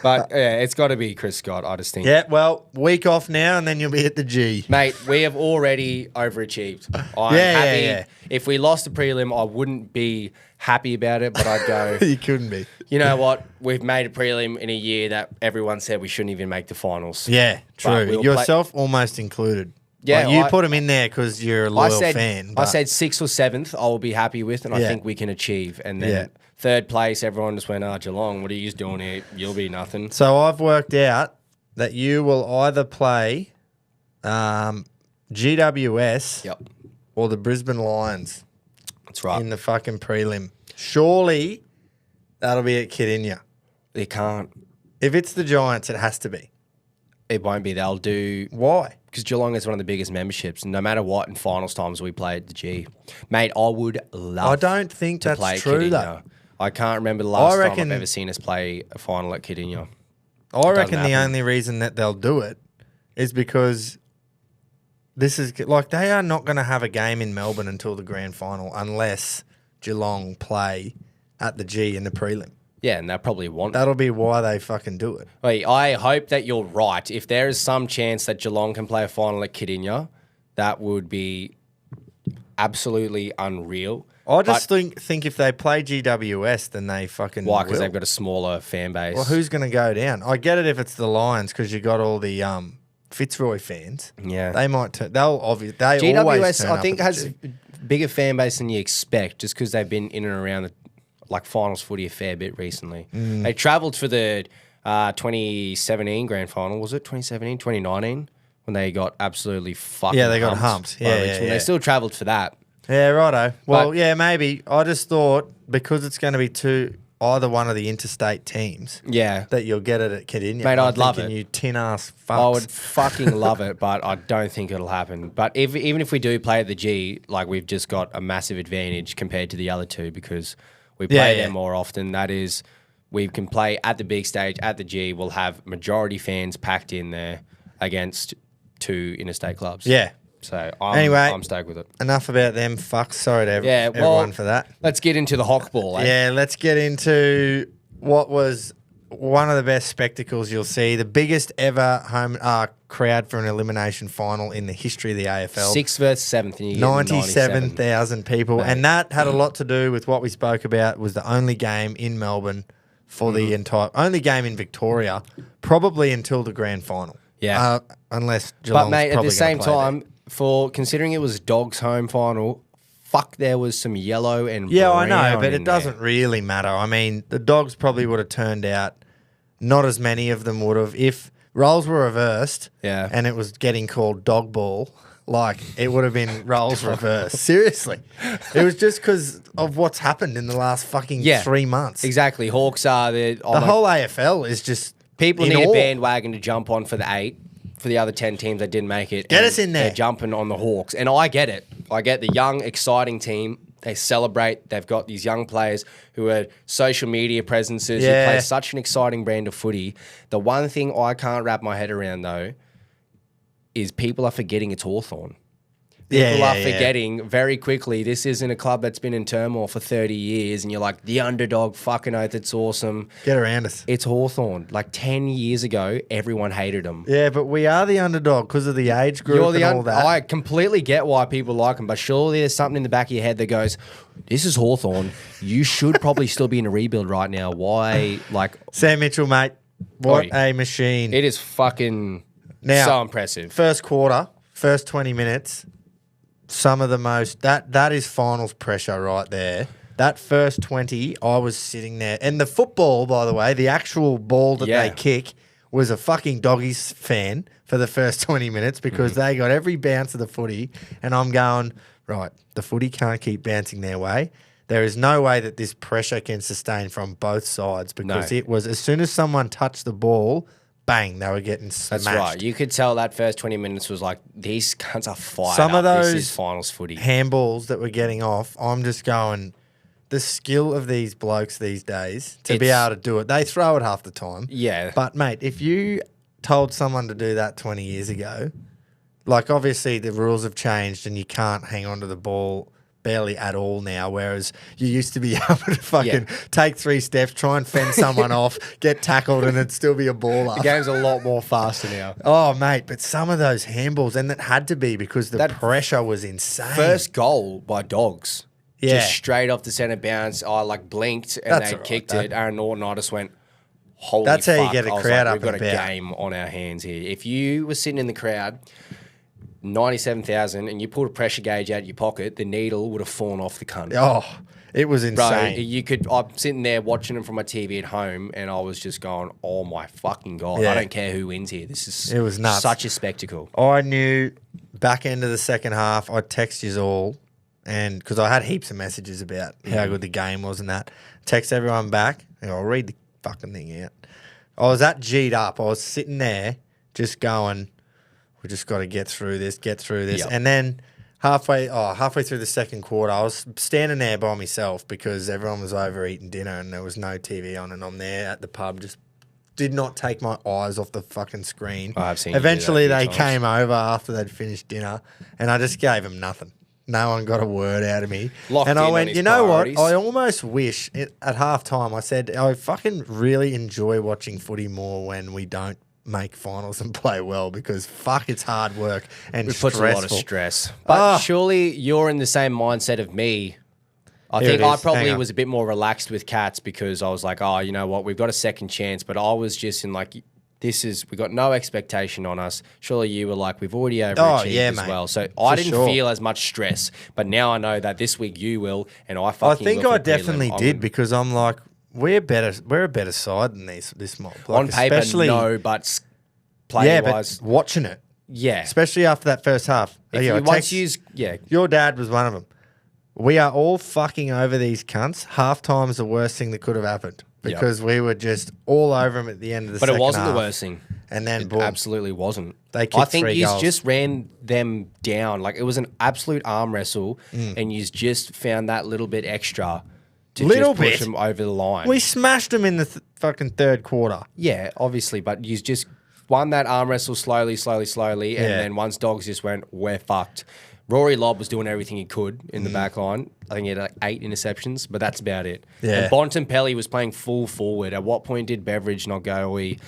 But yeah, it's got to be Chris Scott, I just think. Yeah, well, week off now and then you'll be at the G. Mate, we have already overachieved. I'm happy. Yeah. If we lost the prelim, I wouldn't be happy about it, but I'd go, You couldn't be. you know what? We've made a prelim in a year that everyone said we shouldn't even make the finals. Yeah, But true. we'll Yourself almost included. Yeah, Like, you put them in there because you're a loyal fan. I but- said 6th or 7th I will be happy with, and I think we can achieve. And then 3rd place, everyone just went, Geelong, what are you doing here? You'll be nothing. So I've worked out that you will either play GWS Yep. or the Brisbane Lions That's right. in the fucking prelim. Surely that'll be at Kidinya. They can't. If it's the Giants, it has to be. It won't be. They'll do... Why? Because Geelong is one of the biggest memberships. And no matter what, in finals times, we play at the G. Mate, I would love I don't think to play that's at true, though. Kidinya. I can't remember the last time reckon- I've ever seen us play a final at Kidinya. I reckon the happen. only reason that they'll do it is because this is like they are not going to have a game in Melbourne until the grand final unless Geelong play at the G in the prelim. Yeah, and they probably want... That'll be why they fucking do it. Wait, I hope that you're right. If there is some chance that Geelong can play a final at Kidinya, that would be absolutely unreal. I just think if they play GWS, then they fucking Why? Because will. they've got a smaller fan base. Well, who's going to go down? I get it if it's the Lions because you got all the Fitzroy fans. Yeah. They might. They'll obviously. They always GWS, turn I up think, at the has G. bigger fan base than you expect just because they've been in and around the finals footy a fair bit recently. They travelled for the 2017 grand final, was it? 2017, 2019? When they got absolutely fucking Yeah, they got humped. by Yeah, Richmond. yeah. They still travelled for that. Yeah, righto. Well, But- yeah, maybe. I just thought because it's going to be either one of the interstate teams Yeah. that you'll get it at Kidinya. Mate, I'm I'd love thinking it. You tin ass fucks. I would fucking love it, but I don't think it'll happen. But even if we do play at the G, like we've just got a massive advantage compared to the other two because we play them more often. That is, we can play at the big stage, at the G. We'll have majority fans packed in there against 2 interstate clubs. Yeah. So Anyway. I'm stoked with it. Enough about them fucks. Sorry to everyone for that. Let's get into the hock ball. Eh? Yeah, let's get into what was one of the best spectacles you'll see. The biggest ever home crowd for an elimination final in the history of the AFL. 6th versus 7th. And you get 97,000 people. Mate. And that had a lot to do with what we spoke about was the only game in Melbourne for the only game in Victoria, probably until the grand final. Yeah. Unless Geelong's But mate, at probably the same gonna play time, for considering it was Dogs' home final, fuck, there was some yellow and Yeah, I know, brown but in it doesn't really matter. I mean, the Dogs probably would have turned out. Not as many of them would have if roles were reversed. Yeah. and it was getting called dog ball. Like it would have been roles reversed. Seriously, it was just because of what's happened in the last fucking 3 months. Exactly. Hawks are The whole AFL is just people in need awe. a bandwagon to jump on for the 8. For the other 10 teams that didn't make it. Get and us in there. They're jumping on the Hawks. And I get it. I get the young, exciting team. They celebrate. They've got these young players who are social media presences, who play such an exciting brand of footy. The one thing I can't wrap my head around, though, is people are forgetting it's Hawthorn. People are forgetting very quickly this isn't a club that's been in turmoil for 30 years and you're like, the underdog, fucking oath, it's awesome. Get around us. It's Hawthorn. Like 10 years ago, everyone hated them. Yeah, but we are the underdog because of the age group and all that. I completely get why people like them, but surely there's something in the back of your head that goes, this is Hawthorn. You should probably still be in a rebuild right now. Why? Like, Sam Mitchell, mate, what Oi. a machine. it is fucking Now, so impressive. First quarter, first 20 minutes, some of the most, that is finals pressure right there. That first 20, I was sitting there. And the football, by the way, the actual ball that they kick was a fucking Doggies fan for the first 20 minutes because they got every bounce of the footy. And I'm going, right, the footy can't keep bouncing their way. There is no way that this pressure can sustain from both sides because it was as soon as someone touched the ball, bang, they were getting smashed. That's right. You could tell that first 20 minutes was like, these cunts are fired Some of up. This those is finals footy. handballs that were getting off, I'm just going, the skill of these blokes these days to be able to do it. They throw it half the time. Yeah. But, mate, if you told someone to do that 20 years ago, Like, obviously, the rules have changed and you can't hang on to the ball barely at all now, whereas you used to be able to fucking take 3 steps, try and fend someone off, get tackled, and it'd still be a baller. The game's a lot more faster now. Oh, mate, but some of those handballs, and it had to be because the pressure was insane. First goal by Dogs. Yeah. Just straight off the centre bounce. I blinked and they kicked it. Aaron Norton, I just went, holy fuck. That's how you get a crowd up we've got and a about. game on our hands here. If you were sitting in the crowd, 97,000, and you pulled a pressure gauge out of your pocket, the needle would have fallen off the cunt. Oh, it was insane. Bro, I'm sitting there watching them from my TV at home, and I was just going, oh my fucking God. Yeah. I don't care who wins here. It was nuts. Such a spectacle. I knew back end of the second half, I'd text you all, and because I had heaps of messages about how good the game was and that. Text everyone back, and I'll read the fucking thing out. I was that G'd up. I was sitting there just going, we just got to get through this. Yep. And then halfway through the second quarter, I was standing there by myself because everyone was over eating dinner and there was no TV on, and I'm there at the pub, just did not take my eyes off the fucking screen. I've seen Eventually, you do that a they few times. came over after they'd finished dinner, and I just gave them nothing. No one got a word out of me. Locked and in I on went, his you know priorities. what? I almost wish at halftime I said, I fucking really enjoy watching footy more when we don't make finals and play well, because fuck, it's hard work and It stressful. puts a lot of stress. But surely you're in the same mindset of me. I Here think it I is. probably Hang on. was a bit more relaxed with Cats because I was like, oh, you know what? We've got a second chance. But I was just in we got no expectation on us. Surely you were like, we've already overachieved as mate. well. So I didn't sure. feel as much stress. But now I know that this week you will. And I think look I at definitely prelim, did, because I'm like, we're a better side than this mob. Like, on paper, especially, no, but yeah, player-wise, but watching it, yeah. especially after that first half. Your dad was one of them. We are all fucking over these cunts. Halftime's the worst thing that could have happened, because we were just all over them at the end of the But second it wasn't half. the worst thing. And then, It boom. absolutely wasn't. They kicked I think 3 you goals. just ran them down. Like, it was an absolute arm wrestle, and you just found that little bit extra to Little just push bit? them over the line. We smashed them in the fucking third quarter. Yeah, obviously, but you just won that arm wrestle slowly, and then once Dogs just went, we're fucked. Rory Lobb was doing everything he could in the back line. I think he had 8 interceptions, but that's about it. Yeah. And Bontempelli was playing full forward. At what point did Beveridge not go, we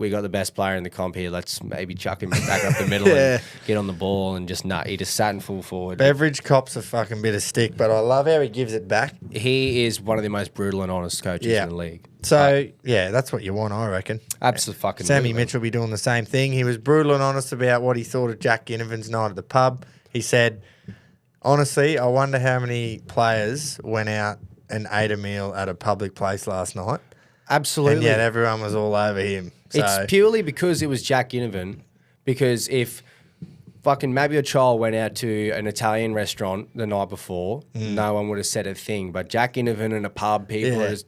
got the best player in the comp here, let's maybe chuck him back up the middle and get on the ball, and he just sat in full forward. Beveridge cops a fucking bit of stick, but I love how he gives it back. He is one of the most brutal and honest coaches in the league. So, that's what you want, I reckon. Absolutely. Sammy Mitchell will be doing the same thing. He was brutal and honest about what he thought of Jack Ginnivan's night at the pub. He said, honestly, I wonder how many players went out and ate a meal at a public place last night. Absolutely. And yet everyone was all over him. So, It's purely because it was Jack Ginnivan. Because if fucking Mabio Chol went out to an Italian restaurant the night before, no one would have said a thing. But Jack Ginnivan in a pub, people had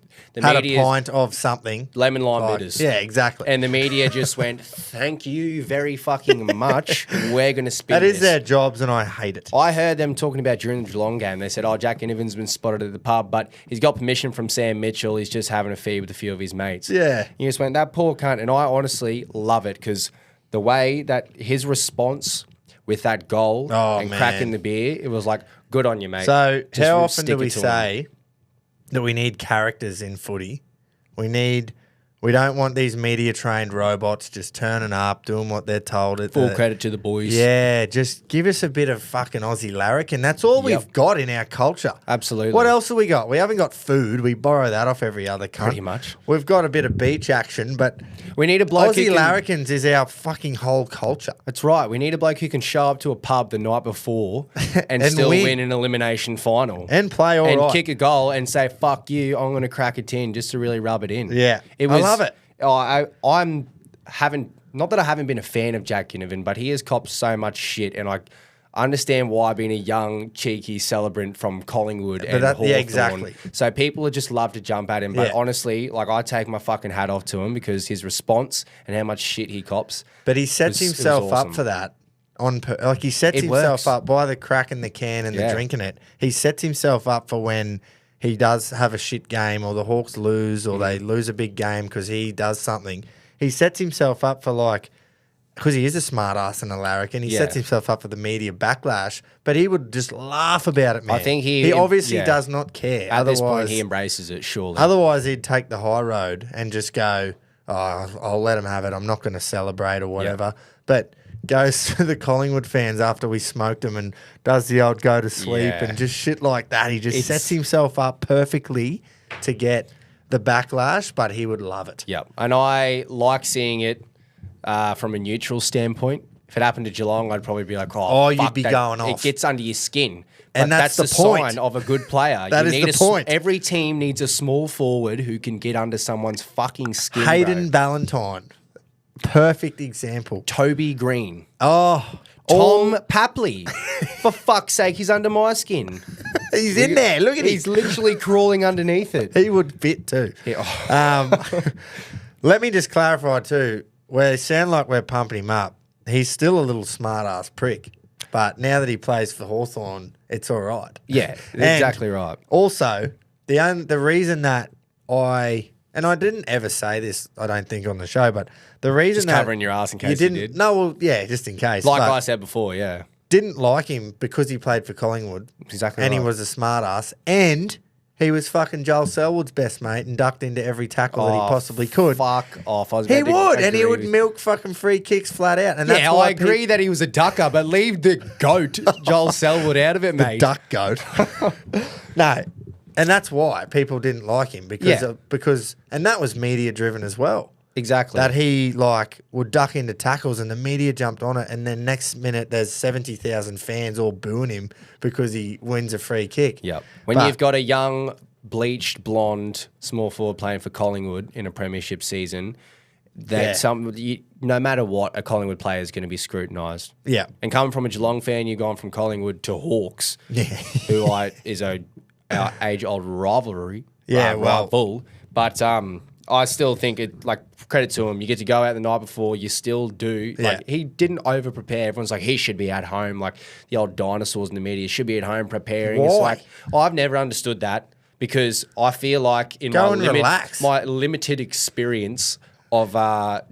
a pint of something. lemon lime bitters. Yeah, exactly. And the media just went, thank you very fucking much. We're going to spin That is this. their jobs, and I hate it. I heard them talking about during the Geelong game. They said, Jack Ginnivan's been spotted at the pub, but he's got permission from Sam Mitchell. He's just having a feed with a few of his mates. Yeah. You just went, that poor cunt. And I honestly love it because the way that his response with that goal and cracking the beer, it was like, good on you, mate. So Just how often stick do it we to him. say that we need characters in footy? We don't want these media-trained robots just turning up, doing what they're told. Full credit to the boys. Yeah, just give us a bit of fucking Aussie larrikin. That's all we've got in our culture. Absolutely. What else have we got? We haven't got food. We borrow that off every other cunt. Pretty much. We've got a bit of beach action, but We need a bloke Aussie who can, larrikins is our fucking whole culture. That's right. We need a bloke who can show up to a pub the night before and, And still win. win an elimination final. And play all and right. kick a goal and say, fuck you, I'm going to crack a tin just to really rub it in. Yeah. It I was, love it. I'm haven't, not that I haven't been a fan of Jack Ginnivan, but he has copped so much shit, and I understand why, being a young, cheeky celebrant from Collingwood and Hawthorn. Yeah, exactly. So people just love to jump at him, but Yeah. honestly, I take my fucking hat off to him because his response and how much shit he cops. But he sets it was himself awesome. up for that. He sets It himself works. up by the cracking the can and the drinking it. He sets himself up for when he does have a shit game, or the Hawks lose, or they lose a big game because he does something. He sets himself up for because he is a smart ass and a larrikin, he sets himself up for the media backlash, but he would just laugh about it, man. I think he obviously does not care. At this point, he embraces it, surely. Otherwise, he'd take the high road and just go, oh, I'll let him have it. I'm not going to celebrate or whatever. But goes to the Collingwood fans after we smoked him and does the old go to sleep and just shit like that. He just sets himself up perfectly to get the backlash, but he would love it. Yep. And I like seeing it from a neutral standpoint. If it happened to Geelong, I'd probably be like, you'd be going off. It gets under your skin. And that's the point. Sign of a good player. That is the point. Every team needs a small forward who can get under someone's fucking skin. Hayden Ballantyne. Perfect example. Toby Green. Oh. Tom Papley. For fuck's sake, he's under my skin. He's in there. Look at him. He's literally crawling underneath it. He would fit too. Yeah. Let me just clarify too. We sound like we're pumping him up. He's still a little smart-ass prick. But now that he plays for Hawthorn, it's all right. Yeah, exactly right. Also, the reason that I didn't ever say this, I don't think, on the show, but the reason just that covering your ass in case you did. No, well, yeah, just in case. Like I said before, yeah. Didn't like him because he played for Collingwood. Exactly and right. he was a smart-ass. And he was fucking Joel Selwood's best mate and ducked into every tackle that he possibly could. Fuck off. He would, and he would milk fucking free kicks flat out. And that's why I agree that he was a ducker, but leave the goat, Joel Selwood, out of it, mate. The duck goat. No. And that's why people didn't like him because and that was media driven as well. Exactly. That he would duck into tackles and the media jumped on it, and then next minute there's 70,000 fans all booing him because he wins a free kick. Yep. When you've got a young, bleached, blonde small forward playing for Collingwood in a premiership season, no matter what, a Collingwood player is going to be scrutinised. Yeah. And coming from a Geelong fan, you've gone from Collingwood to Hawks, who is our age-old rivalry. Yeah, rival. But I still think credit to him. You get to go out the night before. You still do. He didn't over prepare. Everyone's like, he should be at home. Like the old dinosaurs in the media should be at home preparing. Why? It's like, I've never understood that because I feel like in my limited experience of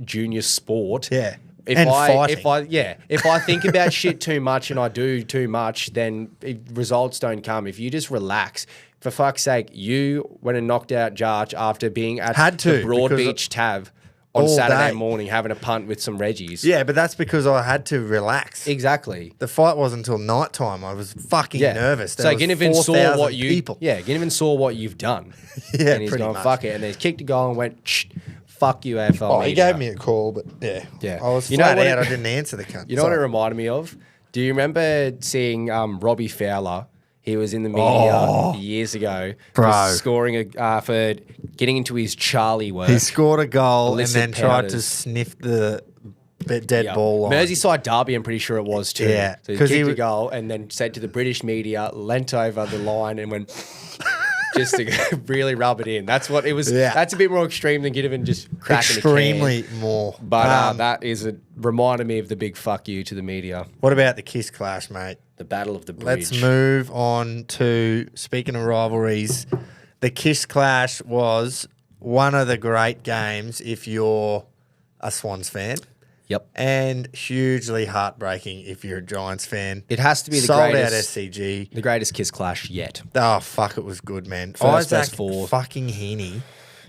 junior sport. Yeah. If I think about shit too much and I do too much, then results don't come. If you just relax. For fuck's sake, you went and knocked out Jarch after being at the Broadbeach Tav on Saturday morning having a punt with some Reggies. Yeah, but that's because I had to relax. Exactly. The fight wasn't until night time. I was fucking nervous. So Ginnivan saw what Ginnivan saw what you've done. Yeah, and he's pretty gone, much. fuck it. And then he kicked a goal and went, shh, fuck you, AFL media. He gave me a call, but yeah. I was flat out. I didn't answer the cunt. You know what it reminded me of? Do you remember seeing Robbie Fowler? He was in the media years ago, scoring for getting into his Charlie work. He scored a goal and then tried to sniff the dead ball line. Merseyside derby, I'm pretty sure it was too. Yeah, so he kicked a goal and then said to the British media, leant over the line and went just to really rub it in. That's what it was. Yeah. That's a bit more extreme than Ginnivan just cracking extremely a can. More. But that reminded me of the big fuck you to the media. What about the Kiss Clash, mate? The Battle of the Bridge. Let's move on to, speaking of rivalries, the Kiss Clash was one of the great games if you're a Swans fan. Yep. And hugely heartbreaking if you're a Giants fan. It has to be the Sold greatest. Out SCG. The greatest Kiss Clash yet. Oh, fuck, it was good, man. Isaac fucking Heaney.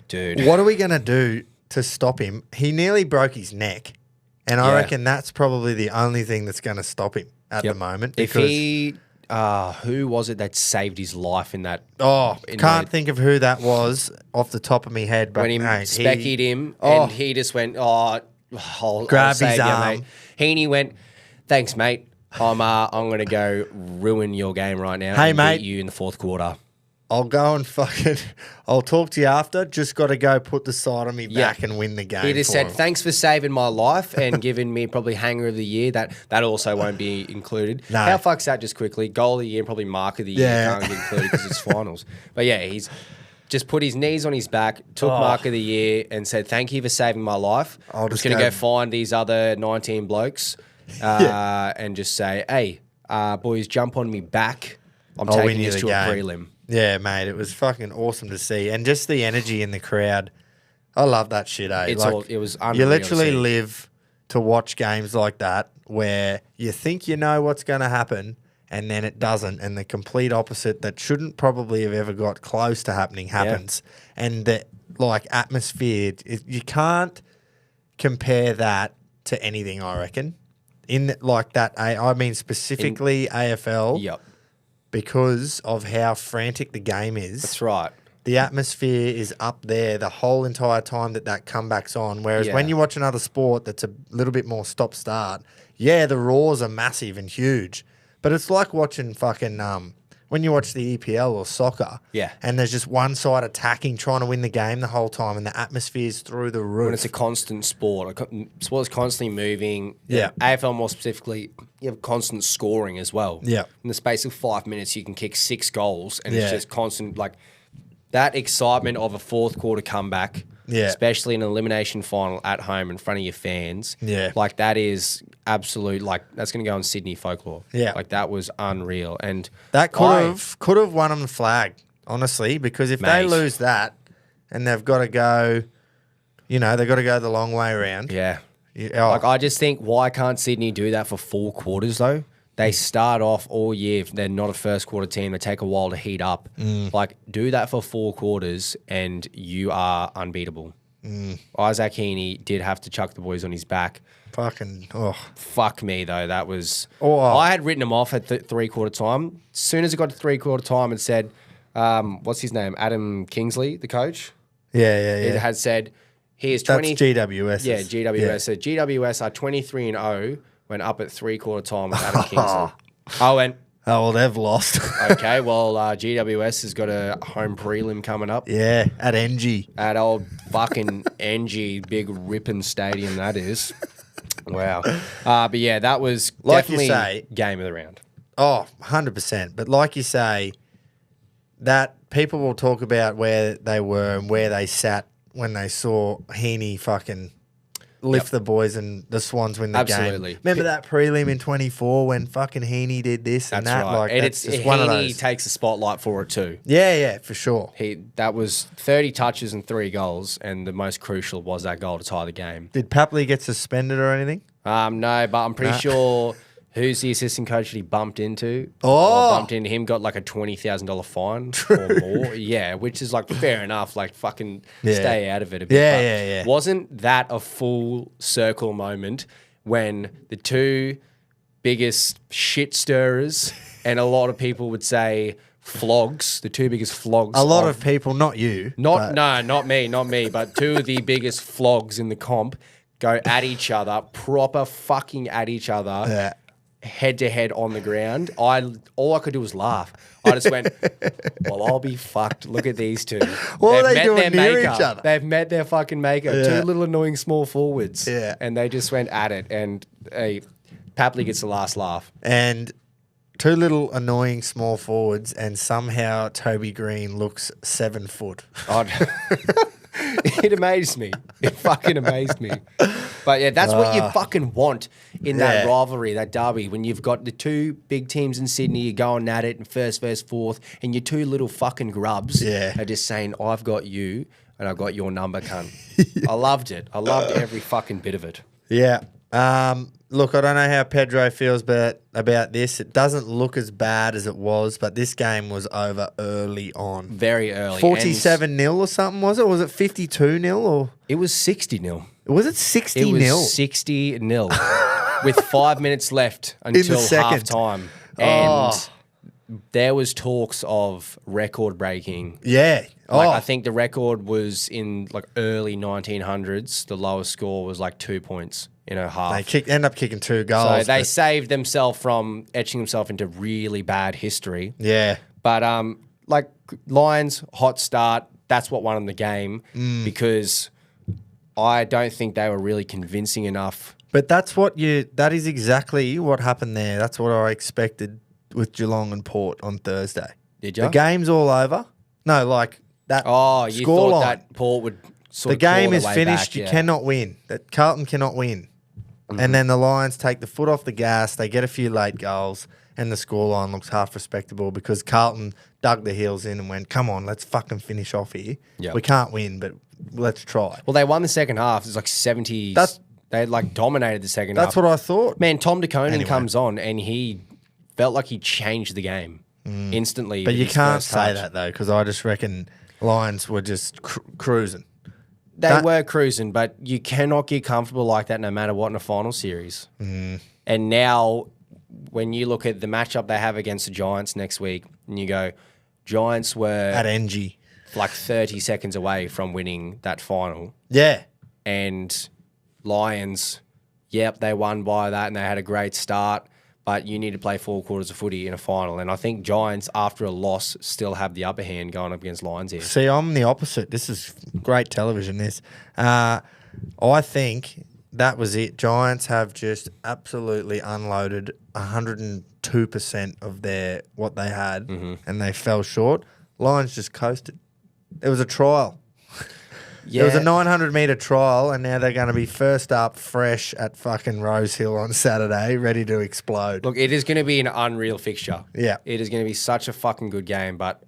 Dude. What are we going to do to stop him? He nearly broke his neck. And I reckon that's probably the only thing that's going to stop him at the moment. If he, who was it that saved his life in that? Can't think of who that was off the top of my head. But when he speckied him and he just went, I'll grab his arm. Mate. Heaney went, thanks, mate. I'm going to go ruin your game right now. Hey, and mate. Beat you in the fourth quarter. I'll go and I'll talk to you after. Just got to go put the side on me back and win the game. He just said, thanks for saving my life and giving me probably hanger of the year. That also won't be included. No. How fuck's that just quickly? Goal of the year and probably mark of the year can't get included because it's finals. But yeah, he's just put his knees on his back, took mark of the year and said, thank you for saving my life. I'm just going to go find these other 19 blokes and just say, hey, boys, jump on me back. I'm taking this to a prelim. Yeah, mate, it was fucking awesome to see. And just the energy in the crowd. I love that shit, eh? It was unreal. You literally live to watch games like that where you think you know what's going to happen and then it doesn't, and the complete opposite that shouldn't probably have ever got close to happening happens. Yeah. And the atmosphere, you can't compare that to anything, I reckon. I mean specifically AFL. Yep. Because of how frantic the game is. That's right. The atmosphere is up there the whole entire time that comeback's on. Whereas when you watch another sport that's a little bit more stop-start, the roars are massive and huge. But it's like watching fucking when you watch the EPL or soccer, and there's just one side attacking, trying to win the game the whole time, and the atmosphere's through the roof. When it's a constant sport, sport's constantly moving. Yeah. AFL more specifically, you have constant scoring as well. Yeah. In the space of 5 minutes, you can kick 6 goals, and it's just constant, that excitement of a fourth quarter comeback, especially in an elimination final at home in front of your fans. Yeah. That is absolute, that's going to go in Sydney folklore. Yeah. That was unreal. And that could have won them the flag, honestly, because if they lose that and they've got to go, they've got to go the long way around. Yeah. I just think, why can't Sydney do that for 4 quarters, though? They start off all year. They're not a first quarter team. They take a while to heat up. Do that for 4 quarters and you are unbeatable. Isaac Heaney did have to chuck the boys on his back. Fuck me, though. That was... I had written him off at 3-quarter time. As soon as it got to 3-quarter time, it said, what's his name? Adam Kingsley, the coach? Yeah. It had said, here's 20... That's GWS. Yeah, GWS. Yeah. So GWS are 23-0 when up at 3-quarter time with Adam Kingsley. I went... Oh, well, they've lost. Okay, well, GWS has got a home prelim coming up. Yeah, at NG. At old fucking NG, big ripping stadium that is. Wow. But yeah, that was definitely game of the round. Oh, 100%. But like you say, that people will talk about where they were and where they sat when they saw Heaney fucking lift the boys and the Swans win the game. Absolutely. Remember that prelim in 24 when fucking Heaney did this and that? Right. That's just one of those. Heaney takes the spotlight for it too. Yeah, for sure. That was 30 touches and 3 goals, and the most crucial was that goal to tie the game. Did Papley get suspended or anything? No, but I'm pretty sure who's the assistant coach that he bumped into? Bumped into him, got a $20,000 fine or more. Yeah, which is fair enough. Fucking stay out of it a bit. Yeah. Wasn't that a full circle moment when the 2 biggest shit stirrers, and a lot of people would say flogs, the 2 biggest flogs. A lot of people, not you. Not me, but 2 of the biggest flogs in the comp go at each other, proper fucking at each other, head to head on the ground. All I could do was laugh. I just went, well, I'll be fucked. Look at these 2. What are they doing near each other? They've met their fucking maker. 2 little annoying small forwards. Yeah. And they just went at it. And Papley gets the last laugh. And 2 little annoying small forwards, and somehow Toby Green looks 7 foot. It amazed me. It fucking amazed me. But yeah, that's what you fucking want in that rivalry, that derby, when you've got the 2 big teams in Sydney, you're going at it in first versus fourth, and your 2 little fucking grubs are just saying, I've got you and I've got your number, cunt. I loved it. I loved every fucking bit of it. Yeah. Look, I don't know how Pedro feels about this. It doesn't look as bad as it was, but this game was over early on. Very early. 47-0 or something, was it? Or was it 52-0? Or it was 60-0. Was it 60-0? It was 60-0 with 5 minutes left until half time. And there was talks of record breaking. Yeah. I think the record was in early 1900s. The lowest score was 2 points in a half. They end up kicking 2 goals. So they saved themselves from etching themselves into really bad history. Yeah. But Lions, hot start. That's what won them the game because I don't think they were really convincing enough. But that is exactly what happened there. That's what I expected with Geelong and Port on Thursday. Did you? The game's all over. No, that you thought that Port would sort the of game is way finished. Back, you cannot win. That Carlton cannot win. And then the Lions take the foot off the gas. They get a few late goals, and the scoreline looks half respectable because Carlton dug their heels in and went, come on, let's fucking finish off here. Yep. We can't win, but let's try. Well, they won the second half. It was 70. They like dominated the second half. That's what I thought. Man, Tom DeConing comes on and he felt like he changed the game instantly. But with you his can't first say touch. that, though, because I just reckon Lions were just cruising. They were cruising, but you cannot get comfortable like that no matter what in a final series. And now, when you look at the matchup they have against the Giants next week, and you go, Giants were At NG. like 30 seconds away from winning that final. Yeah. And Lions, yep, they won by that and they had a great start, but you need to play 4 quarters of footy in a final. And I think Giants, after a loss, still have the upper hand going up against Lions here. See, I'm the opposite. This is great television, this. I think that was it. Giants have just absolutely unloaded 102% of their what they had, and they fell short. Lions just coasted. It was a trial. Yeah. It was a 900-metre trial, and now they're going to be first up fresh at fucking Rose Hill on Saturday, ready to explode. Look, it is going to be an unreal fixture. Yeah. It is going to be such a fucking good game, but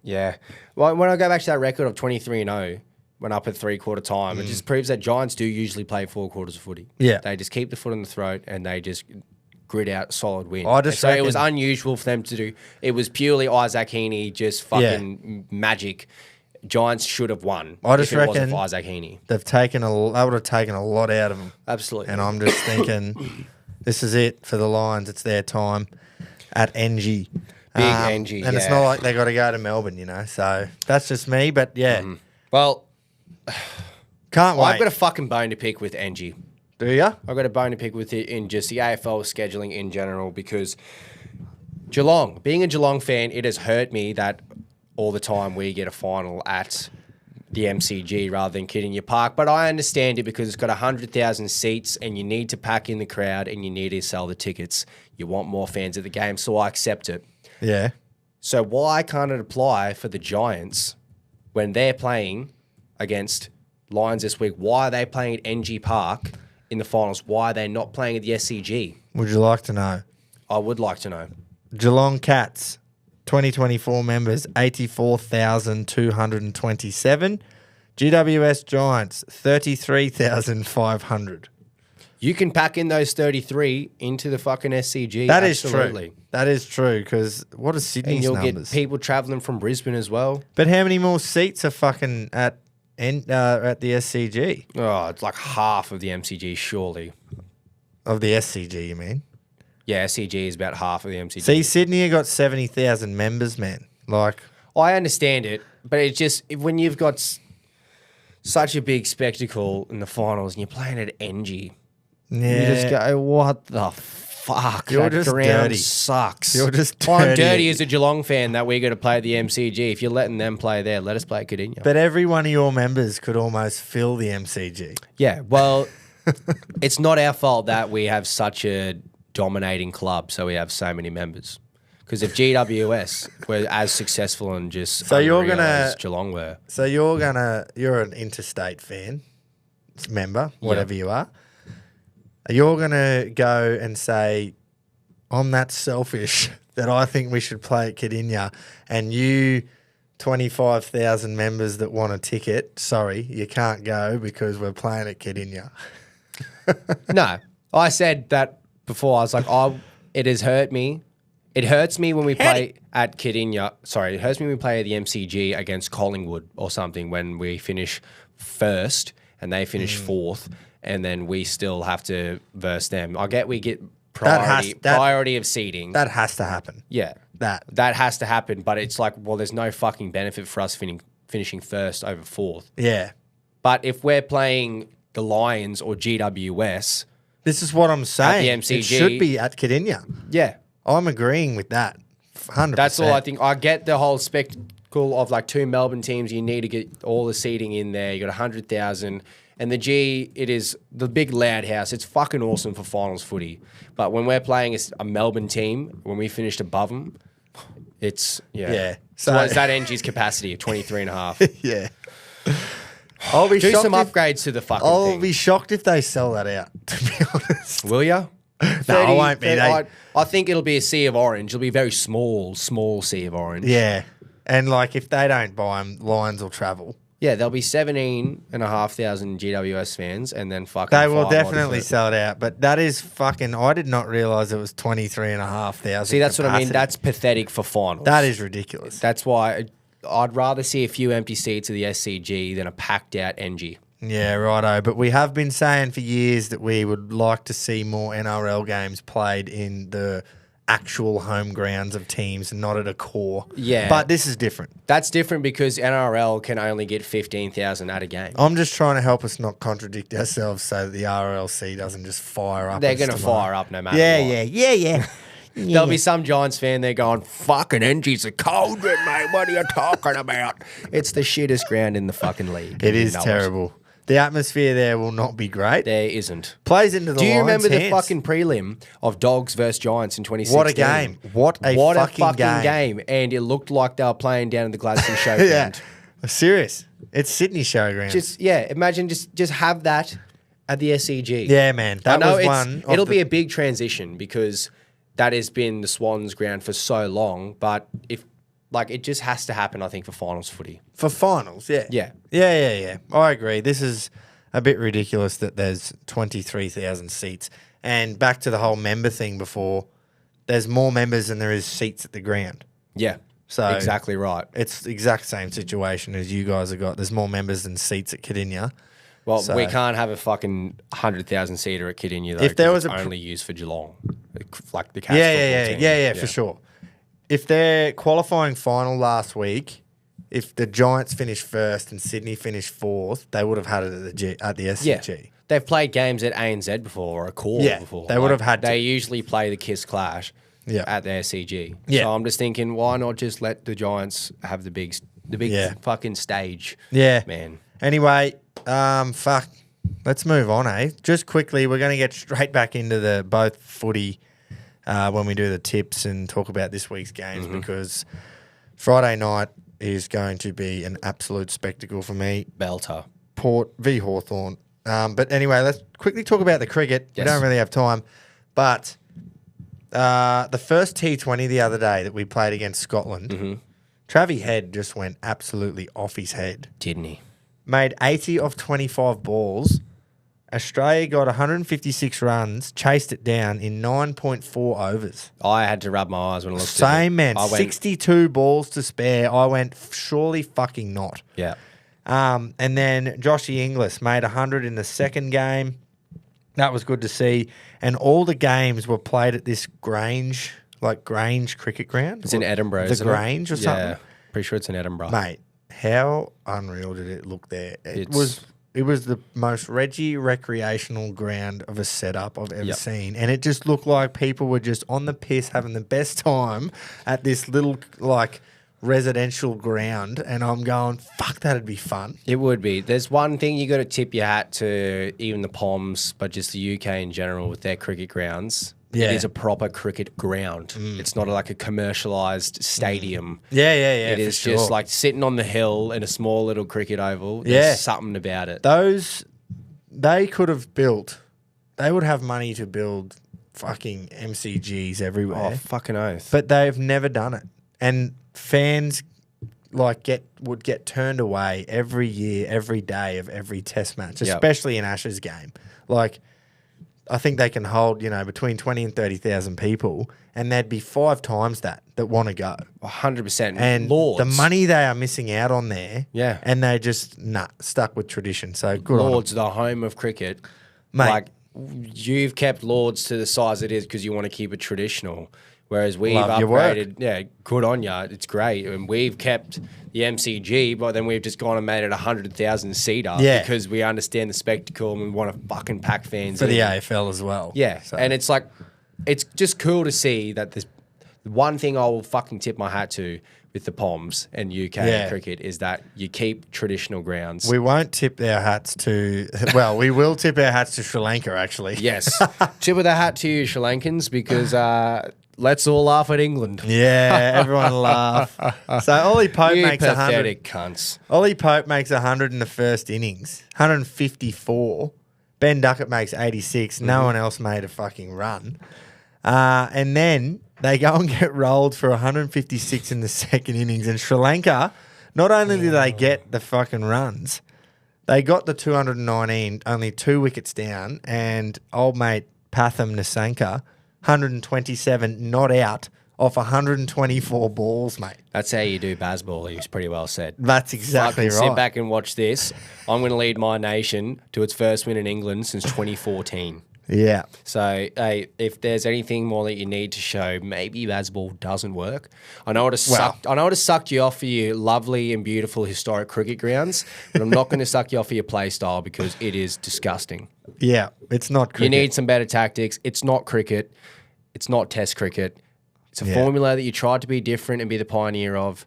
yeah. Well, when I go back to that record of 23-0, when up at 3-quarter time, it just proves that Giants do usually play 4 quarters of footy. Yeah. They just keep the foot in the throat and they just grit out solid win. So it was unusual for them to do. It was purely Isaac Heaney, just fucking magic. Giants should have won. I just if it wasn't reckon for Isaac Heaney. they would have taken a lot out of them. Absolutely. And I'm just thinking, this is it for the Lions. It's their time at NG. Big NG, And it's not like they got to go to Melbourne, So that's just me. But yeah, Well, can't wait. I've got a fucking bone to pick with NG. Do you? I've got a bone to pick with it in just the AFL scheduling in general because Geelong, being a Geelong fan, it has hurt me that all the time we get a final at the MCG rather than Kidinya Park. But I understand it because it's got 100,000 seats and you need to pack in the crowd and you need to sell the tickets. You want more fans at the game, so I accept it. Yeah. So why can't it apply for the Giants when they're playing against Lions this week? Why are they playing at NG Park in the finals? Why are they not playing at the SCG? Would you like to know? I would like to know. Geelong Cats, 2024 members, 84,227. GWS Giants, 33,500. You can pack in those 33 into the fucking SCG. That is absolutely. true. That is true because what are Sydney's And you'll numbers? get people travelling from Brisbane as well. But how many more seats are fucking at the SCG? Oh, it's like half of the MCG, surely. Of the SCG, you mean? Yeah, SCG is about half of the MCG. See, Sydney have got 70,000 members, man. Like, I understand it, but it's just when you've got such a big spectacle in the finals and you're playing at NG, yeah. you just go, what the fuck? You're that just ground dirty. sucks. You're just I'm dirty. dirty as a Geelong fan that we're going to play at the MCG. If you're letting them play there, let us play at Cardinia. But every one of your members could almost fill the MCG. Yeah, well, it's not our fault that we have such a dominating club, so we have so many members. Because if GWS were as successful and just as Geelong were. So you're an interstate fan, member, whatever you are. You're gonna go and say, I'm that selfish that I think we should play at Cardinia, and you 25,000 members that want a ticket, sorry, you can't go because we're playing at Cardinia. No, I said that before. I was like, it has hurt me. It hurts me when we play at Cardinia. Sorry, it hurts me when we play at the MCG against Collingwood or something when we finish first and they finish fourth, and then we still have to verse them. I get we get priority of seeding. That has to happen. Yeah, that has to happen. But it's like, well, there's no fucking benefit for us finishing first over fourth. Yeah. But if we're playing the Lions or GWS, this is what I'm saying. At the MCG, it should be at Cardinia. Yeah. I'm agreeing with that. 100%. That's all I think. I get the whole spectacle of like 2 Melbourne teams. You need to get all the seating in there. You got 100,000. And the G, it is the big loud house. It's fucking awesome for finals footy. But when we're playing a Melbourne team, when we finished above them, it's, Yeah. So is that NG's capacity of 23.5? Yeah. I'll be Do shocked some upgrades to the fucking I'll thing. be shocked if they sell that out, to be honest. Will ya? No, I won't be. I think it'll be a sea of orange. It'll be a very small sea of orange. Yeah. And, like, if they don't buy them, Lions will travel. Yeah, there'll be 17,500 GWS fans and then fucking They will 5 definitely odd. sell it out. But that is fucking... I did not realise it was 23,500. See, that's what I mean. capacity. That's pathetic for finals. That is ridiculous. That's why I'd rather see a few empty seats at the SCG than a packed out NG. Yeah, righto. But we have been saying for years that we would like to see more NRL games played in the actual home grounds of teams and not at a core. Yeah. But this is different. That's different because NRL can only get 15,000 at a game. I'm just trying to help us not contradict ourselves so that the RLC doesn't just fire up. They're going to fire up no matter what. Yeah. There'll be some Giants fan there going, fucking NG's a cold, mate. What are you talking about? It's the shittest ground in the fucking league. It is terrible. The atmosphere there will not be great. There isn't. Plays into the Do you Lions' remember the hands. fucking prelim of Dogs versus Giants in 2016? What a game. What a fucking game. And it looked like they were playing down at the Gladstone Showground. Yeah. Serious. It's Sydney Showground. Imagine just have that at the SCG. Yeah, man. That was one. It'll be a big transition because that has been the Swans ground for so long, but it just has to happen, I think, for finals footy. For finals, yeah. Yeah. I agree. This is a bit ridiculous that there's 23,000 seats. And back to the whole member thing before, there's more members than there is seats at the ground. Yeah. So exactly right. It's the exact same situation as you guys have got. There's more members than seats at Cardinia. Well, So- we can't have a fucking 100,000 seater at Cardinia, though. If there was it's a only used for Geelong, like the Cats Yeah, football team. for sure. If their qualifying final last week, if the Giants finished first and Sydney finished fourth, they would have had it at the SCG. Yeah. They've played games at ANZ before or a core before. They would have had to. They usually play the Kiss Clash at the SCG. Yeah. So I'm just thinking, why not just let the Giants have the big fucking stage? Yeah. Man. Anyway, fuck. Let's move on, eh? Just quickly, we're going to get straight back into the both footy when we do the tips and talk about this week's games because Friday night is going to be an absolute spectacle for me. Belter. Port v Hawthorn. But anyway, let's quickly talk about the cricket. Yes. We don't really have time. But the first T20 the other day that we played against Scotland, Travie Head just went absolutely off his head. Didn't he? Made 80 of 25 balls. Australia got 156 runs, chased it down in 9.4 overs. I had to rub my eyes when I looked at it. Same man, 62 balls to spare. I went, surely fucking not. Yeah. And then Joshy Inglis made 100 in the second game. That was good to see. And all the games were played at this Grange cricket ground. It's in Edinburgh, The isn't it? Grange or something. Yeah. Pretty sure it's in Edinburgh. Mate, how unreal did it look there? It was the most Reggie recreational ground of a setup I've ever seen. And it just looked like people were just on the piss having the best time at this little, residential ground. And I'm going, fuck, that'd be fun. It would be. There's one thing you got to tip your hat to, even the Poms, but just the UK in general with their cricket grounds. Yeah. It is a proper cricket ground. It's not like a commercialised stadium. Yeah. It is just like sitting on the hill in a small little cricket oval. There's something about it. They could have built, they would have money to build fucking MCGs everywhere. Oh, fucking oath. But they've never done it. And fans would get turned away every year, every day of every test match, especially in Ashes game. I think they can hold, between 20 and 30,000 people, and there'd be 5 times that want to go. 100%. And Lords. the money they are missing out on there, Yeah. and they just, stuck with tradition. So good on Lords, the home of cricket. Mate. You've kept Lords to the size it is because you want to keep it traditional. Whereas we've Love your work. upgraded, good on ya. It's great. And we've kept the MCG, but then we've just gone and made it 100,000 seater because we understand the spectacle and we want to fucking pack fans for in. the AFL as well. Yeah, So- and it's just cool to see that this one thing I will fucking tip my hat to with the Poms and UK cricket is that you keep traditional grounds. We won't tip our hats to, we will tip our hats to Sri Lanka, actually. Yes. Tip of the hat to you, Sri Lankans, because let's all laugh at England. Yeah, everyone laugh. So Ollie Pope You makes 100. pathetic cunts. Ollie Pope makes 100 in the first innings, 154. Ben Duckett makes 86. No one else made a fucking run. And then they go and get rolled for 156 in the second innings. And Sri Lanka Not only did they get the fucking runs, they got the 219, only 2 wickets down, and old mate Patham Nasanka, 127 not out off 124 balls, mate. That's how you do baseball. He was pretty well said. That's exactly right. Sit back and watch this. I'm going to lead my nation to its first win in England since 2014. Yeah. So, if there's anything more that you need to show, maybe baseball doesn't work. I know it has sucked you off for your lovely and beautiful historic cricket grounds, but I'm not going to suck you off for your play style because it is disgusting. Yeah, it's not cricket. You need some better tactics. It's not cricket. It's not Test cricket. It's a formula that you tried to be different and be the pioneer of.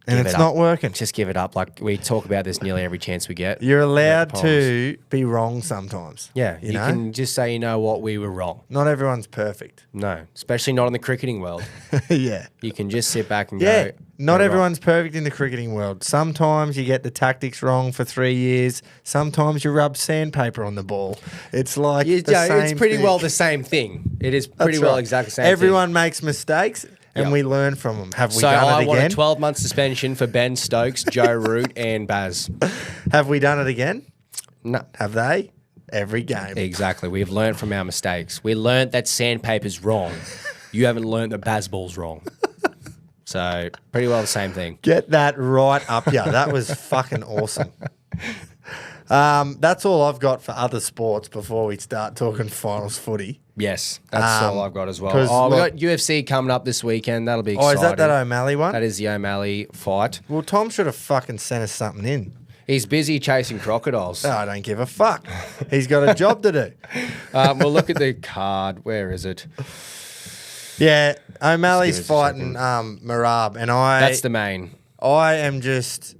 And it's not working. Just give it up. Like, we talk about this nearly every chance we get. You're allowed to be wrong sometimes. Yeah, you can just say, you know what, we were wrong. Not everyone's perfect. No, especially not in the cricketing world. Yeah. You can just sit back and go. Not everyone's perfect in the cricketing world. Sometimes you get the tactics wrong for 3 years. Sometimes you rub sandpaper on the ball. It's like the same it's pretty thing. well the same thing. It is pretty well exactly the same Everyone makes mistakes. And we learn from them. Have we done it again? So I want a 12-month suspension for Ben Stokes, Joe Root, and Baz. Have we done it again? No. Have they? Every game. Exactly. We've learned from our mistakes. We learned that sandpaper's wrong. You haven't learned that baseball's wrong. So pretty well the same thing. Get that right up ya. That was fucking awesome. That's all I've got for other sports before we start talking finals footy. Yes, that's all I've got as well. We got UFC coming up this weekend. That'll be exciting. Oh, is that O'Malley one? That is the O'Malley fight. Well, Tom should have fucking sent us something in. He's busy chasing crocodiles. Oh, I don't give a fuck. He's got a job to do. We'll look at the card. Where is it? Yeah, O'Malley's fighting Marab, and That's the main. I am just...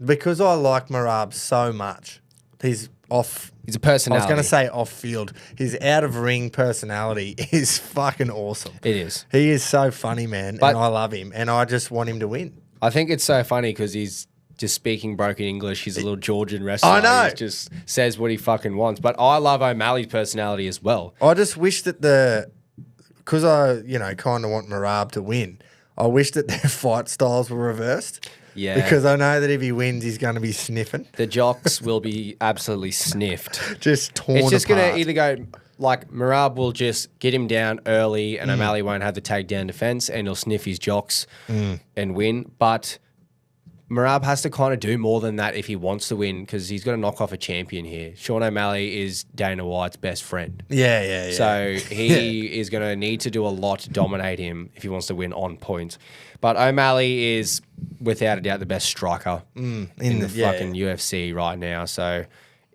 Because I like Marab so much, he's off... He's a personality. I was going to say off-field. His out-of-ring personality is fucking awesome. It is. He is so funny, man, and I love him, and I just want him to win. I think it's so funny because he's just speaking broken English. He's a little Georgian wrestler. I know. He just says what he fucking wants. But I love O'Malley's personality as well. I just wish that because I, kind of want Marab to win, I wish that their fight styles were reversed. Yeah. Because I know that if he wins, he's going to be sniffing. The jocks will be absolutely sniffed. Just torn apart. It's just going to either go, like, Marab will just get him down early and O'Malley won't have the takedown defense and he'll sniff his jocks and win. But Marab has to kind of do more than that if he wants to win because he's got to knock off a champion here. Sean O'Malley is Dana White's best friend. Yeah. So he is going to need to do a lot to dominate him if he wants to win on points. But O'Malley is, without a doubt, the best striker in the fucking UFC right now. So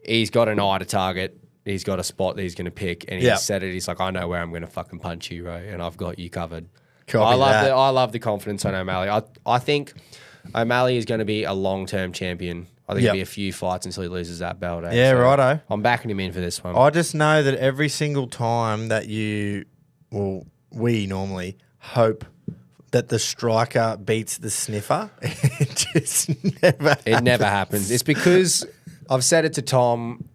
he's got an eye to target. He's got a spot that he's going to pick. And he said it. He's like, I know where I'm going to fucking punch you, bro. And I've got you covered. I love the confidence on O'Malley. I think O'Malley is going to be a long-term champion. I think it'll be a few fights until he loses that belt. Yeah, so righto. I'm backing him in for this one. I just know that every single time that we normally hope that the striker beats the sniffer, it just never happens. It's because I've said it to Tom,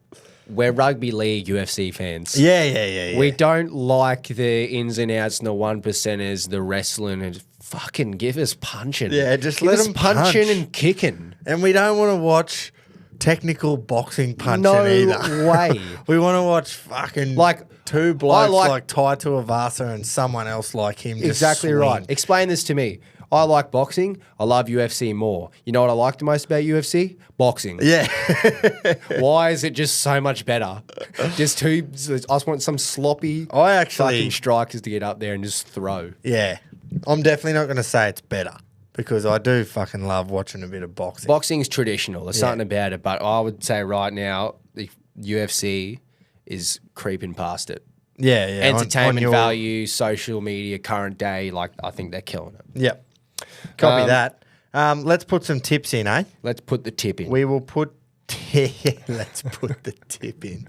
we're rugby league UFC fans. Yeah. We don't like the ins and outs and the 1%ers, the wrestling, and fucking give us punching. Yeah, just let them punching and kicking. And we don't want to watch technical boxing punching either. No way. We want to watch fucking two blokes like Tai Tuivasa and someone else like him. Exactly right. Explain this to me. I like boxing. I love UFC more. You know what I like the most about UFC? Boxing. Yeah. Why is it just so much better? I just want some sloppy fucking strikers to get up there and just throw. Yeah. I'm definitely not going to say it's better because I do fucking love watching a bit of boxing. Boxing's traditional. There's something about it. But I would say right now, the UFC is creeping past it. Yeah. Entertainment value, social media, current day, I think they're killing it. Yep. Copy that. Let's put some tips in, eh? Let's put the tip in. We will put... let's put the tip in.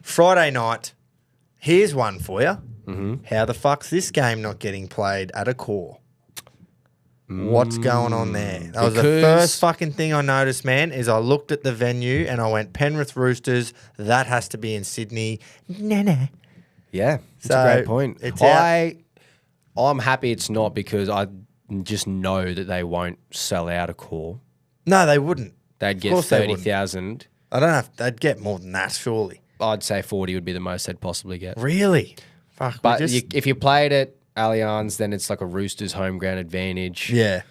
Friday night, here's one for you. Mm-hmm. How the fuck's this game not getting played at Ado Carr? What's going on there? That was the first fucking thing I noticed, man, is I looked at the venue and I went, Penrith Roosters, that has to be in Sydney. Nah. Yeah, it's a great point. I'm happy it's not because I just know that they won't sell out Ado Carr. No, they wouldn't. They'd get course they wouldn't. 30,000. I don't know if they'd get more than that, surely. I'd say 40 would be the most they'd possibly get. Really? Fuck. But if you played at Allianz, then it's like a Roosters home ground advantage. Yeah.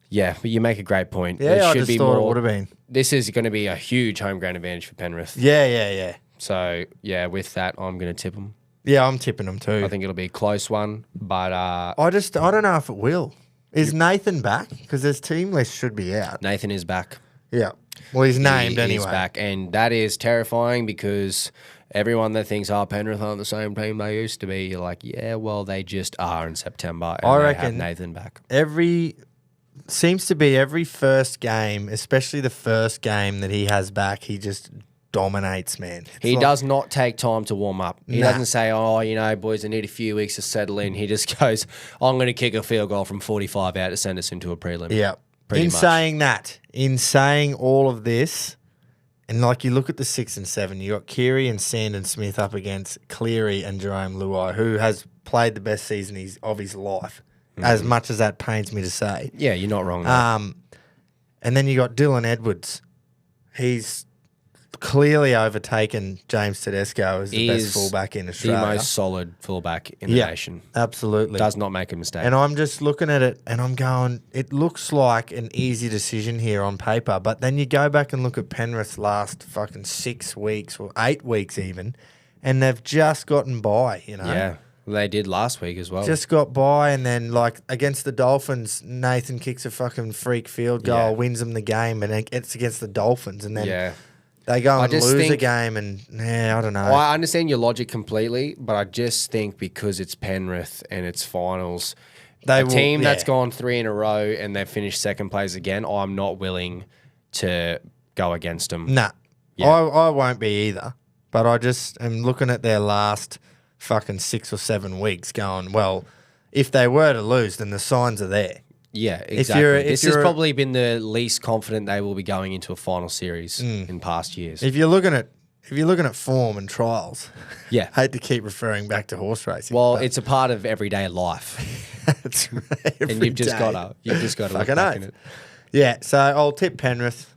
Yeah, but you make a great point. Yeah, There I should just be thought more. it would have been. This is going to be a huge home ground advantage for Penrith. Yeah. So, yeah, with that, I'm going to tip them. Yeah, I'm tipping them too. I think it'll be a close one, but I don't know if it will. Is Nathan back? Because his team list should be out. Nathan is back. Yeah. Well, he's named anyway. He's back, and that is terrifying because everyone that thinks, Penrith aren't the same team they used to be, you're like, yeah, well, they just are in September, and I they reckon have Nathan back. Seems to be every first game, especially the first game that he has back, he just dominates, man. He does not take time to warm up. He doesn't say, boys, I need a few weeks to settle in. He just goes, I'm going to kick a field goal from 45 out to send us into a prelim. Yeah. Pretty much. In saying all of this, and like you look at the 6 and 7, you got Keary and Sandon Smith up against Cleary and Jerome Luai, who has played the best season of his life, as much as that pains me to say. Yeah, you're not wrong there. And then you got Dylan Edwards. He's clearly overtaken James Tedesco as the best fullback in Australia. The most solid fullback in the nation. Absolutely. Does not make a mistake. And I'm just looking at it and I'm going, it looks like an easy decision here on paper, but then you go back and look at Penrith's last fucking 6 weeks or 8 weeks even, and they've just gotten by, you know? Yeah. They did last week as well. Just got by, and then like against the Dolphins, Nathan kicks a fucking freak field goal, wins them the game, and it's against the Dolphins, and then they go and lose a game, and I don't know. I understand your logic completely, but I just think because it's Penrith and it's finals, a team that's gone 3 in a row and they've finished second place again, I'm not willing to go against them. Nah, I won't be either. But I just am looking at their last fucking 6 or 7 weeks going, well, if they were to lose, then the signs are there. Yeah, exactly. This has probably been the least confident they will be going into a final series in past years. If you're looking at form and trials, yeah, hate to keep referring back to horse racing. Well, it's a part of everyday life. That's right. And you've just got to look back in it. Yeah, so I'll tip Penrith.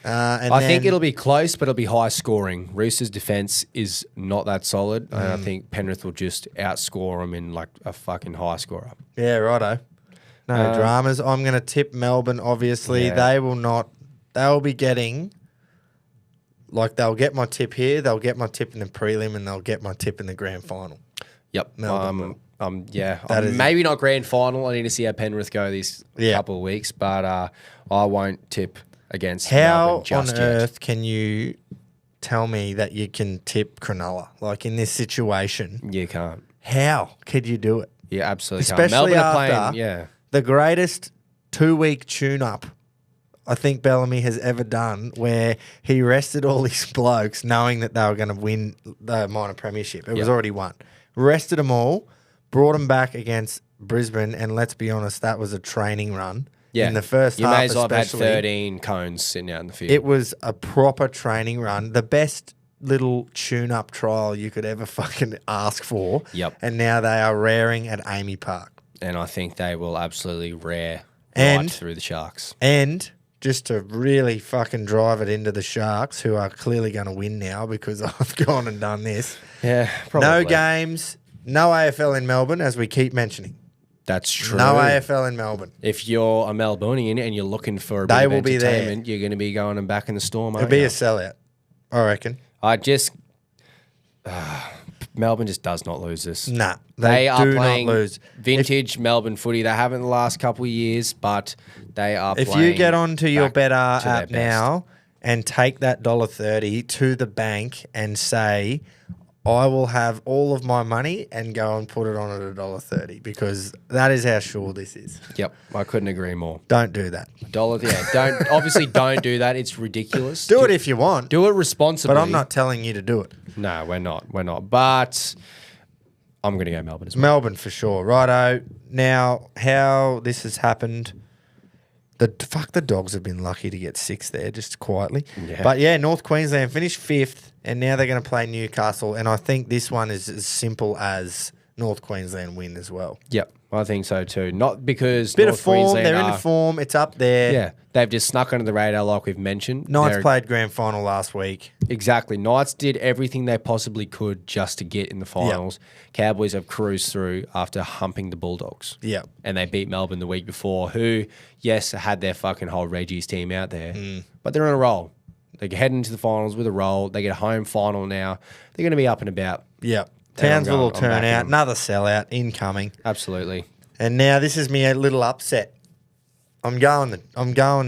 I think it'll be close, but it'll be high scoring. Roosters' defense is not that solid. And I think Penrith will just outscore them in like a fucking high scorer. Yeah, righto. No dramas. I'm going to tip Melbourne, obviously. Yeah. They'll be getting, like they'll get my tip here, they'll get my tip in the prelim, and they'll get my tip in the grand final. Yep. Melbourne maybe not grand final. I need to see how Penrith go these couple of weeks, but I won't tip against Melbourne just yet. How on earth can you tell me that you can tip Cronulla? Like in this situation. You can't. How could you do it? You absolutely Especially can't. Melbourne after are playing, the greatest 2-week tune-up I think Bellamy has ever done, where he rested all these blokes knowing that they were going to win the minor premiership. It was already won. Rested them all, brought them back against Brisbane, and let's be honest, that was a training run. Yeah. In the first half, you may as well have had 13 cones sitting out in the field. It was a proper training run. The best little tune-up trial you could ever fucking ask for. Yep. And now they are raring at Amy Park. And I think they will absolutely rear right through the Sharks. And just to really fucking drive it into the Sharks, who are clearly going to win now because I've gone and done this. Yeah, probably. No games, no AFL in Melbourne, as we keep mentioning. That's true. No AFL in Melbourne. If you're a Melbourneian and you're looking for a bit of entertainment, you're going to be going and back in the Storm. It'll be a sellout, I reckon. Melbourne just does not lose this. Nah, they are do playing not lose. Vintage Melbourne footy. They haven't the last couple of years, but they are playing. If you get onto your Better app now and take that $1.30 to the bank and say, I will have all of my money and go and put it on at $1.30, because that is how sure this is. Yep, I couldn't agree more. Don't do that. Don't do that. It's ridiculous. Do it if you want. Do it responsibly. But I'm not telling you to do it. No, we're not. But I'm going to go Melbourne as well. Melbourne for sure. Righto. Now, how this has happened. The Dogs have been lucky to get 6th there, just quietly. Yeah. But yeah, North Queensland finished 5th, and now they're going to play Newcastle. And I think this one is as simple as North Queensland win as well. Yep, I think so too. Not because Bit North of form, Queensland they're are, in form, it's up there. Yeah, they've just snuck under the radar like we've mentioned. Knights They're- played grand final last week. Exactly. Knights did everything they possibly could just to get in the finals. Cowboys have cruised through after humping the Bulldogs. Yeah. And they beat Melbourne the week before, who, yes, had their fucking whole Reggies team out there. But they're on a roll. They head into the finals with a roll. They get a home final now. They're going to be up and about. Yeah. And I'm Townsville will going- I'm turn backing out. them. Another sellout incoming. Absolutely. And now this is me a little upset. I'm going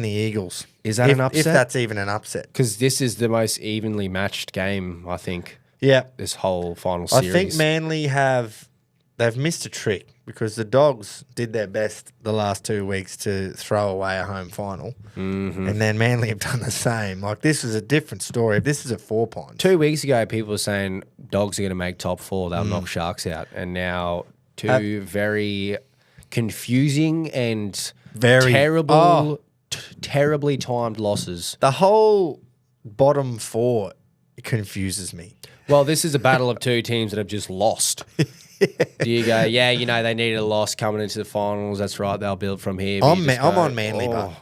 the Eagles. Is that an upset? If that's even an upset. Because this is the most evenly matched game, I think, Yeah. this whole final I series. think Manly they've missed a trick because the Dogs did their best the last 2 weeks to throw away a home final. And then Manly have done the same. Like, this is a different story. If this is at 4 points. 2 weeks ago, people were saying Dogs are going to make top four. They'll knock Sharks out. And now two very confusing and terribly timed losses. The whole bottom four confuses me. Well, this is a battle of two teams that have just lost. Do you go, yeah, they needed a loss coming into the finals. That's right. They'll build from here. I'm on Manly, but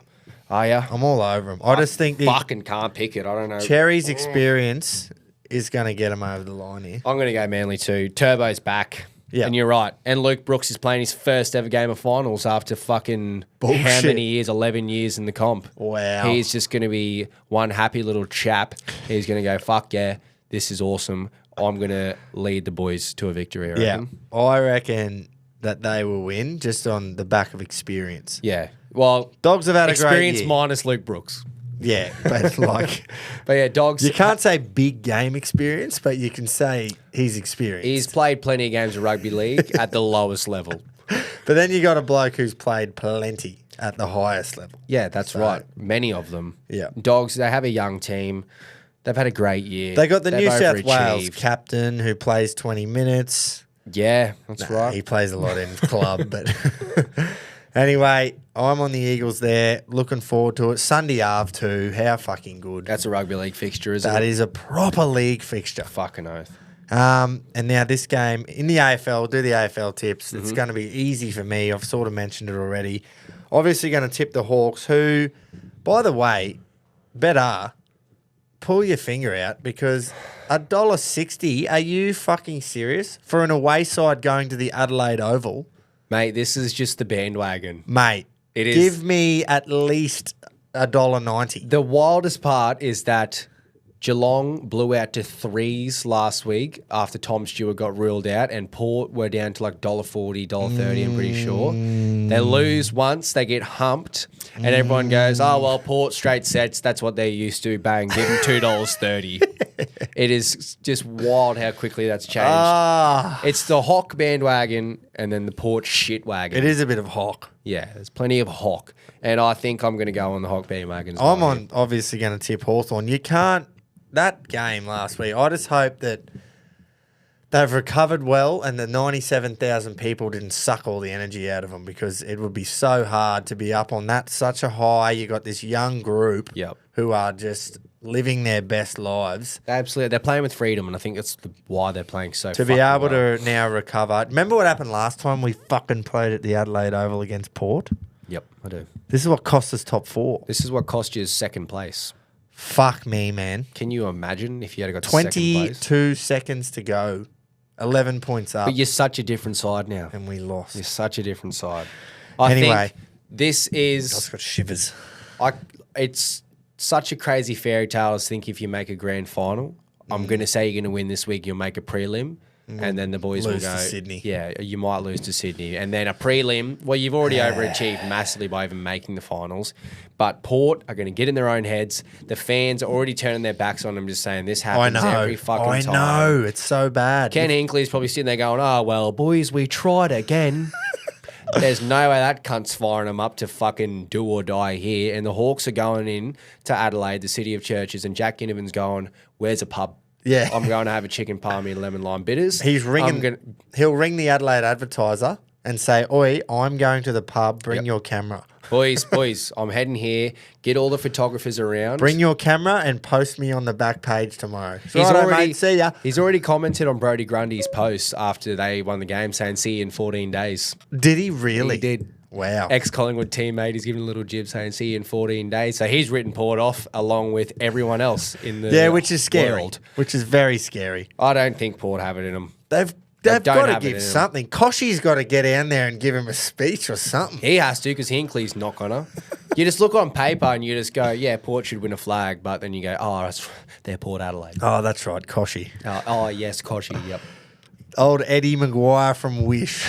Are you? I'm all over them. I just think the Fucking can't pick it. I don't know. Cherry's experience is going to get him over the line here. I'm going to go Manly too. Turbo's back. Yeah. And you're right. And Luke Brooks is playing his first ever game of finals after fucking how Bullshit. many years? 11 years in the comp. Wow. He's just going to be one happy little chap. He's going to go, fuck yeah, this is awesome. I'm going to lead the boys to a victory, I reckon. I reckon that they will win just on the back of experience. Yeah. Well, Dogs have had a great experience year. minus Luke Brooks. Yeah, but like But yeah, Dogs. you can't say big game experience, but you can say he's experienced. He's played plenty of games of rugby league at the lowest level. But then you got a bloke who's played plenty at the highest level. Yeah, that's right. Many of them. Yeah. Dogs, they have a young team. They've had a great year. They got the They've New South Wales overachieved. captain who plays 20 minutes. Yeah, that's right. He plays a lot in club, but anyway, I'm on the Eagles there. Looking forward to it. Sunday Ave too. How fucking good. That's a rugby league fixture, isn't That it? is a proper league fixture. Fucking oath. And now this game in the AFL, do the AFL tips. It's going to be easy for me. I've sort of mentioned it already. Obviously going to tip the Hawks, who, by the way, better pull your finger out because $1.60. Are you fucking serious for an away side going to the Adelaide Oval, Mate, this is just the bandwagon. mate? It is. Give me at least $1.90. The wildest part is that Geelong blew out to threes last week after Tom Stewart got ruled out, and Port were down to like $1.40, $1.30, I'm pretty sure. They lose once, they get humped, and everyone goes, oh, well, Port straight sets, that's what they're used to, bang, give them $2.30. It is just wild how quickly that's changed. It's the Hawk bandwagon and then the Port shit wagon. It is a bit of Hawk. Yeah, there's plenty of Hawk. And I think I'm going to go on the Hawk bandwagon as I'm well. on obviously going to tip Hawthorn. You can't. That game last week, I just hope that they've recovered well and the 97,000 people didn't suck all the energy out of them because it would be so hard to be up on that such a high. You got this young group who are just living their best lives. Absolutely. They're playing with freedom, and I think that's why they're playing so To be fucking able well. to now recover. Remember what happened last time we fucking played at the Adelaide Oval against Port? Yep, I do. This is what cost us top four. This is what cost you second place. Fuck me, man. Can you imagine if you had got to second place? 22 seconds to go. 11 points up. But you're such a different side now. And we lost. You're such a different side. I Anyway. think this I is... just got shivers. It's such a crazy fairy tale to think if you make a grand final, I'm going to say you're going to win this week, you'll make a prelim, and then the boys Lose will to go... Sydney. Yeah, you might lose to Sydney. And then a prelim, well, you've already overachieved massively by even making the finals. But Port are going to get in their own heads. The fans are already turning their backs on them, just saying this happens every fucking time. I know. It's so bad. Ken Hinkley's probably sitting there going, oh, well, boys, we tried again. There's no way that cunt's firing them up to fucking do or die here. And the Hawks are going in to Adelaide, the city of churches, and Jack Ginnivan's going, where's a pub? Yeah. I'm going to have a chicken palmy and lemon lime bitters. He's ringing. He'll ring the Adelaide Advertiser and say, oi, I'm going to the pub, bring Yep. your camera. Boys, I'm heading here. Get all the photographers around. Bring your camera and post me on the back page tomorrow. He's Righto, already mate, see ya. He's already commented on Brody Grundy's post after they won the game, saying, "See you in 14 days." Did he really? He did. Wow. Ex-Collingwood teammate, he's giving a little jib saying, "See you in 14 days." So he's written Port off along with everyone else in the which is scary. world. Which is very scary. I don't think Port have it in them. They've don't got to have it give in 'em. something. Koshy's got to get down there and give him a speech or something. He has to because Hinkley's not gonna. You just look on paper and you just go, "Yeah, Port should win a flag," but then you go, "Oh, they're Port Adelaide." Oh, that's right, Koshy. Oh yes, Koshy. Yep. Old Eddie Maguire from Wish.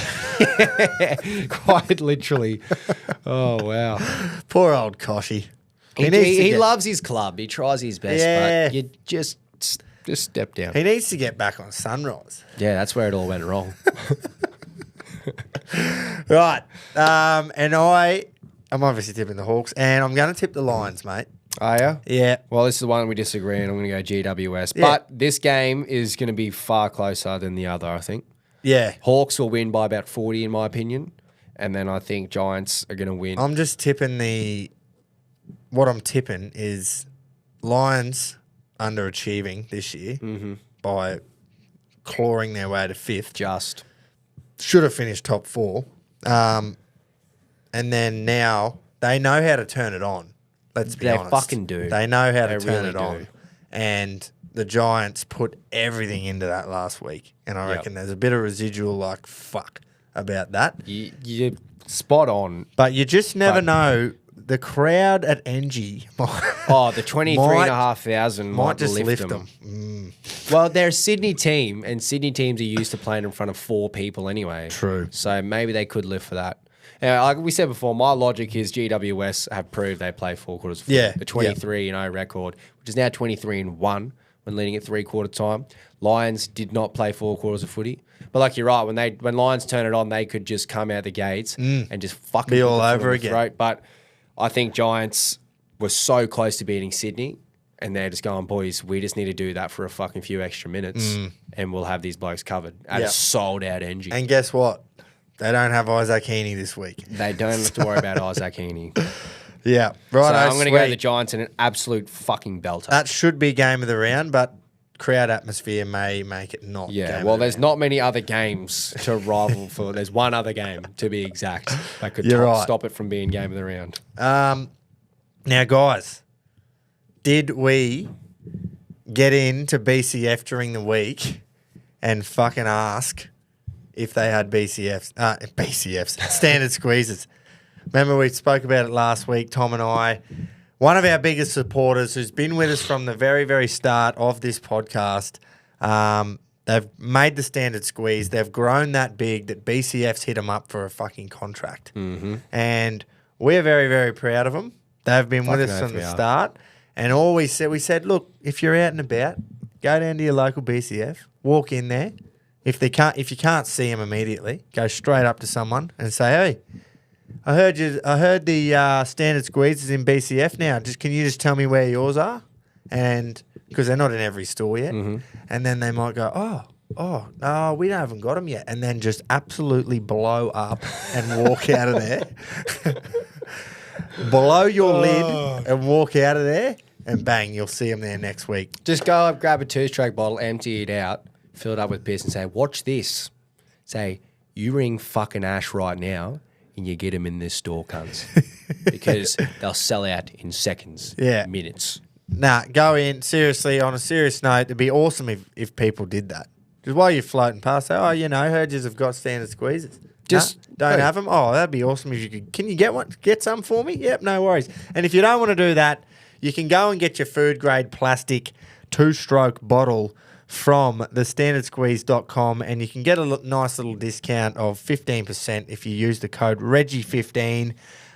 Quite literally. Oh wow. Poor old Koshy. He loves his club. He tries his best, Yeah. but you just step down. He needs to get back on Sunrise. Yeah, that's where it all went wrong. Right. And I'm obviously tipping the Hawks, and I'm going to tip the Lions, mate. Are you? Yeah. Well, this is the one we disagree, and I'm going to go GWS. Yeah. But this game is going to be far closer than the other, I think. Yeah. Hawks will win by about 40, in my opinion. And then I think Giants are going to win. I'm just tipping what I'm tipping is Lions underachieving this year by clawing their way to fifth. Just. Should have finished top four. And then now they know how to turn it on. Let's be honest. They fucking do. They know how to They turn really it on. do. And the Giants put everything into that last week. And I Yep. reckon there's a bit of residual like fuck about that. You're spot on. But you just never know. The crowd at NG Oh, the 23,500 might just lift lift them. them. Well, they're a Sydney team, and Sydney teams are used to playing in front of 4 people anyway. True. So maybe they could live for that. Like we said before, my logic is GWS have proved they play 4 quarters. Yeah, The 23-0 record, which is now 23-1 when leading at 3-quarter time. Lions did not play 4 quarters of footy. But like you're right, when Lions turn it on, they could just come out the gates and just fucking Be put all the foot over on the again. throat. But I think Giants were so close to beating Sydney, and they're just going, boys, we just need to do that for a fucking few extra minutes, and we'll have these blokes covered at a Yep. sold-out engine. And guess what? They don't have Isaac Heaney this week. They don't have to worry about Isaac Heaney. Yeah. So Right. I'm going to go the Giants in an absolute fucking belter. That should be game of the round, but crowd atmosphere may make it not. Yeah, game well, of the there's round. not many other games to rival for. There's one other game, to be exact, that could You're right. stop it from being game of the round. Now, guys, did we get into BCF during the week and fucking ask if they had BCFs, standard squeezes? Remember we spoke about it last week, Tom and I. One of our biggest supporters who's been with us from the very, very start of this podcast, they've made the standard squeeze. They've grown that big that BCF's hit them up for a fucking contract. Mm-hmm. And we're very, very proud of them. They've been with us from the start. And all we said, look, if you're out and about, go down to your local BCF, walk in there. If you can't see them immediately, go straight up to someone and say, hey, I heard the standard squeeze is in BCF now. Can you just tell me where yours are? And because they're not in every store yet. Mm-hmm. And then they might go, oh, we haven't got them yet. And then just absolutely blow up and walk out of there. Blow your lid and walk out of there, and bang, you'll see them there next week. Just go up, grab a 2-stroke bottle, empty it out, fill it up with piss, and say, watch this. Say, you ring fucking Ash right now, and you get them in this store, cunts. Because they'll sell out in seconds, minutes. Nah, go in. Seriously, on a serious note, it'd be awesome if people did that. Just while you're floating past, say, Herges have got standard squeezes. Just don't have them? Oh, that'd be awesome if you could. Can you get one? Get some for me? Yep, no worries. And if you don't want to do that, you can go and get your food-grade plastic 2-stroke bottle from thestandardsqueeze.com, and you can get a nice little discount of 15% if you use the code Reggie15.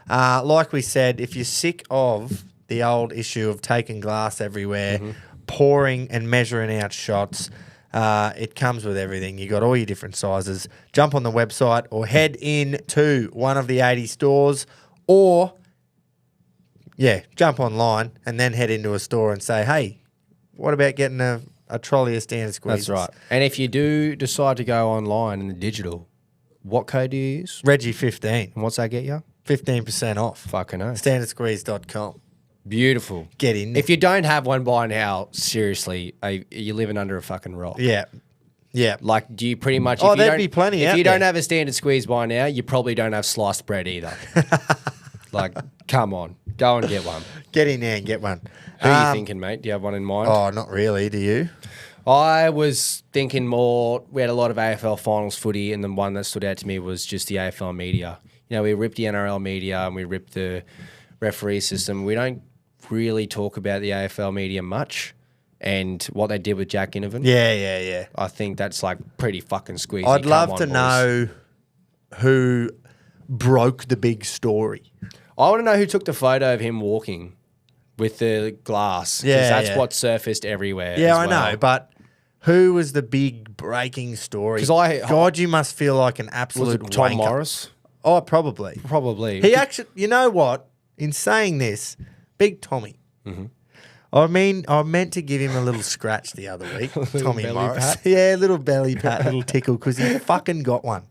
Like we said, if you're sick of the old issue of taking glass everywhere, pouring and measuring out shots, it comes with everything. You got all your different sizes. Jump on the website or head in to one of the 80 stores, or jump online and then head into a store and say, hey, what about getting a trolley of standard squeezes? That's right. And if you do decide to go online in the digital, What code do you use? Reggie15. And what's that get you? 15% off. Fucking oath. Standardsqueeze.com. Beautiful. Get in. If you don't have one by now, seriously, you're living under a fucking rock. Yeah. Yeah. Like, do you pretty much... Oh, there'd be plenty If out you there. don't have a standard squeeze by now, you probably don't have sliced bread either. Like, come on. Go and get one. Get in there and get one. Who are you thinking, mate? Do you have one in mind? Oh, not really. Do you? I was thinking more... We had a lot of AFL finals footy, and the one that stood out to me was just the AFL media. You know, we ripped the NRL media and we ripped the referee system. We don't really talk about the AFL media much and what they did with Jack Inovan. Yeah. I think that's like pretty fucking squeezy. I'd love Come to on, boys. know who broke the big story. I want to know who took the photo of him walking with the glass. 'Cause that's what surfaced everywhere. Yeah, as I well. know, but who was the big breaking story? 'Cause God, you must feel like an Was absolute it Tom wanker. Morris? Oh, probably. Probably. He actually, you know what? In saying this, Big Tommy. Mm-hmm. I mean, I meant to give him a little scratch the other week. Tommy belly Morris. pat? Yeah, little belly pat, little tickle, because he fucking got one.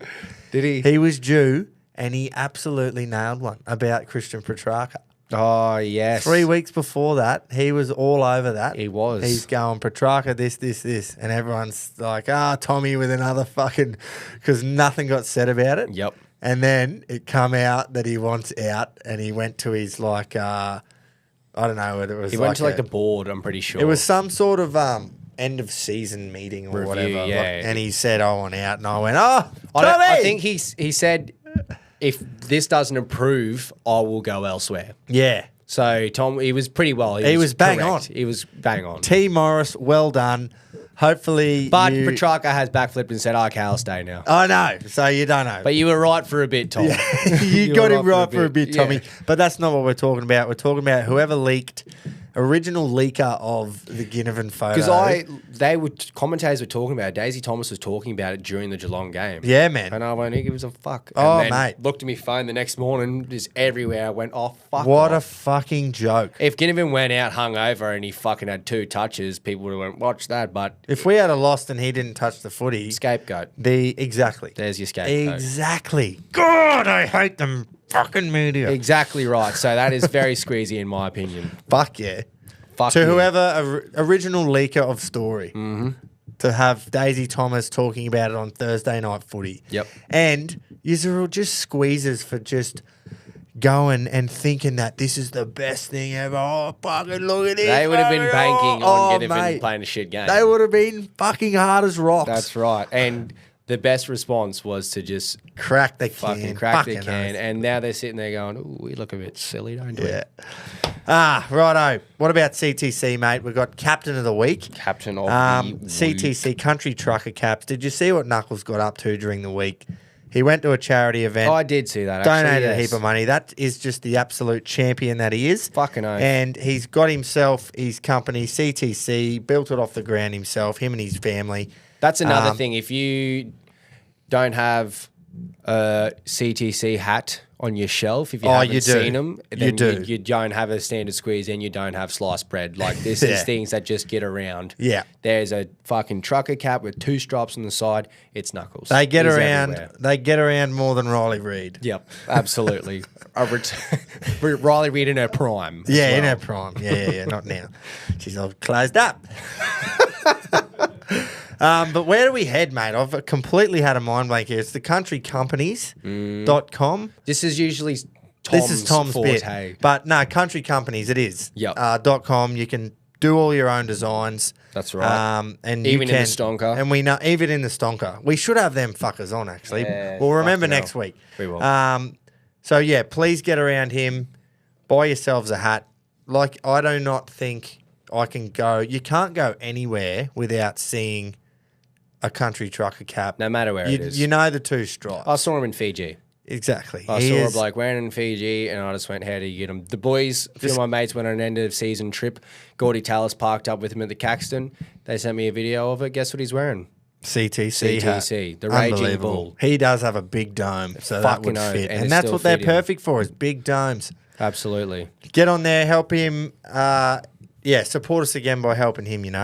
Did he? He was due, and he absolutely nailed one about Christian Petrarca. Oh, yes. 3 weeks before that, he was all over that. He was. He's going, Petrarca, this. And everyone's like, Tommy with another fucking... Because nothing got said about it. Yep. And then it come out that he wants out, and he went to his, like, I don't know what it was. He went to like the board, I'm pretty sure. It was some sort of end of season meeting or Review, whatever. yeah. And he said, I want out. And I went, Tommy! I think he said, if this doesn't improve, I will go elsewhere. Yeah. So Tom, he was pretty well. He was bang correct. on. He was bang on. T. Morris, well done. Hopefully But Petrarca has backflipped and said, okay, I'll stay now. I know, so you don't know. But you were right for a bit, Tom. you got him right for a bit, Tommy. Yeah. But that's not what we're talking about. We're talking about whoever leaked, original leaker of the Ginnivan photo. Because commentators were talking about it. Daisy Thomas was talking about it during the Geelong game. Yeah, man. And I went, who gives a fuck? Oh, and then mate. Looked at my phone the next morning, just everywhere. I went, oh, fuck What off. a fucking joke. If Ginnivan went out hungover and he fucking had 2 touches, people would have went, watch that. But If we had a lost and he didn't touch the footy, scapegoat. Exactly. There's your scapegoat. Exactly. God, I hate them fucking media. Exactly right. So that is very squeezy in my opinion. Fuck yeah. Fuck To you. whoever, original leaker of story. To have Daisy Thomas talking about it on Thursday night footy. Yep. And these are all just squeezes for just going and thinking that this is the best thing ever. Oh, fucking look at it. They would have been banking on Ginnivan mate. playing a shit game. They would have been fucking hard as rocks. That's right. And the best response was to just Crack the can. fucking crack the Fucking can. oath. And now they're sitting there going, ooh, we look a bit silly, don't we? Yeah. Righto. What about CTC, mate? We've got Captain of the Week. Captain of the CTC, Country Trucker Caps. Did you see what Knuckles got up to during the week? He went to a charity event. Oh, I did see that, actually. Donated a yes. heap of money. That is just the absolute champion that he is. Fucking oath. And he's got himself, his company, CTC, built it off the ground himself, him and his family. That's another thing. If you don't have a CTC hat on your shelf, if you haven't you do. seen them, then You do. You don't have a standard squeeze and you don't have sliced bread. Like, this Yeah. is things that just get around. Yeah. There's a fucking trucker cap with 2 stripes on the side. It's Knuckles. They get He's around. everywhere. They get around more than Riley Reid. Yep, absolutely. Riley Reid in her prime. as Yeah, in well. her prime. Yeah. Not now. She's all closed up. But where do we head, mate? I've completely had a mind blank here. It's the countrycompanies.com. This is usually This is Tom's forte. bit. But no, Country Companies, it is. Yep. .com. You can do all your own designs. That's right. And Even you in can, the stonker. And we know, even in the stonker. We should have them fuckers on, actually. Yeah, we'll remember fucking next hell. week. We will. So, yeah, please get around him. Buy yourselves a hat. Like, I do not think I can go. You can't go anywhere without seeing a Country Trucker cap. No matter where it is. You know the 2 stripes. I saw him in Fiji. Exactly. I He saw a is- bloke wearing in Fiji, and I just went, how do you get him? The boys, a few of my mates went on an end-of-season trip. Gordy Tallis parked up with him at the Caxton. They sent me a video of it. Guess what he's wearing? CTC. CTC, hat. the Raging Unbelievable. Bull. He does have a big dome, so that Fucking would oath, fit. and And it's that's still what they're fitting. perfect for, is big domes. Absolutely. Get on there, help him. Support us again by helping him, It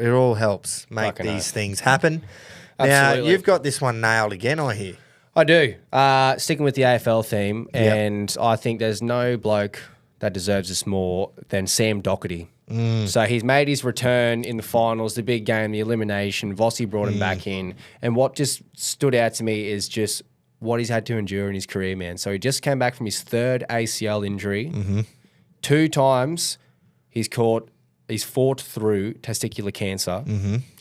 all helps make Fucking these oath. things happen. Now, Absolutely. you've got this one nailed again, I hear. I do. Sticking with the AFL theme, and I think there's no bloke that deserves this more than Sam Doherty. So he's made his return in the finals, the big game, the elimination. Vossi brought him back in. And what just stood out to me is just what he's had to endure in his career, man. So he just came back from his third ACL injury. 2 times he's fought through testicular cancer.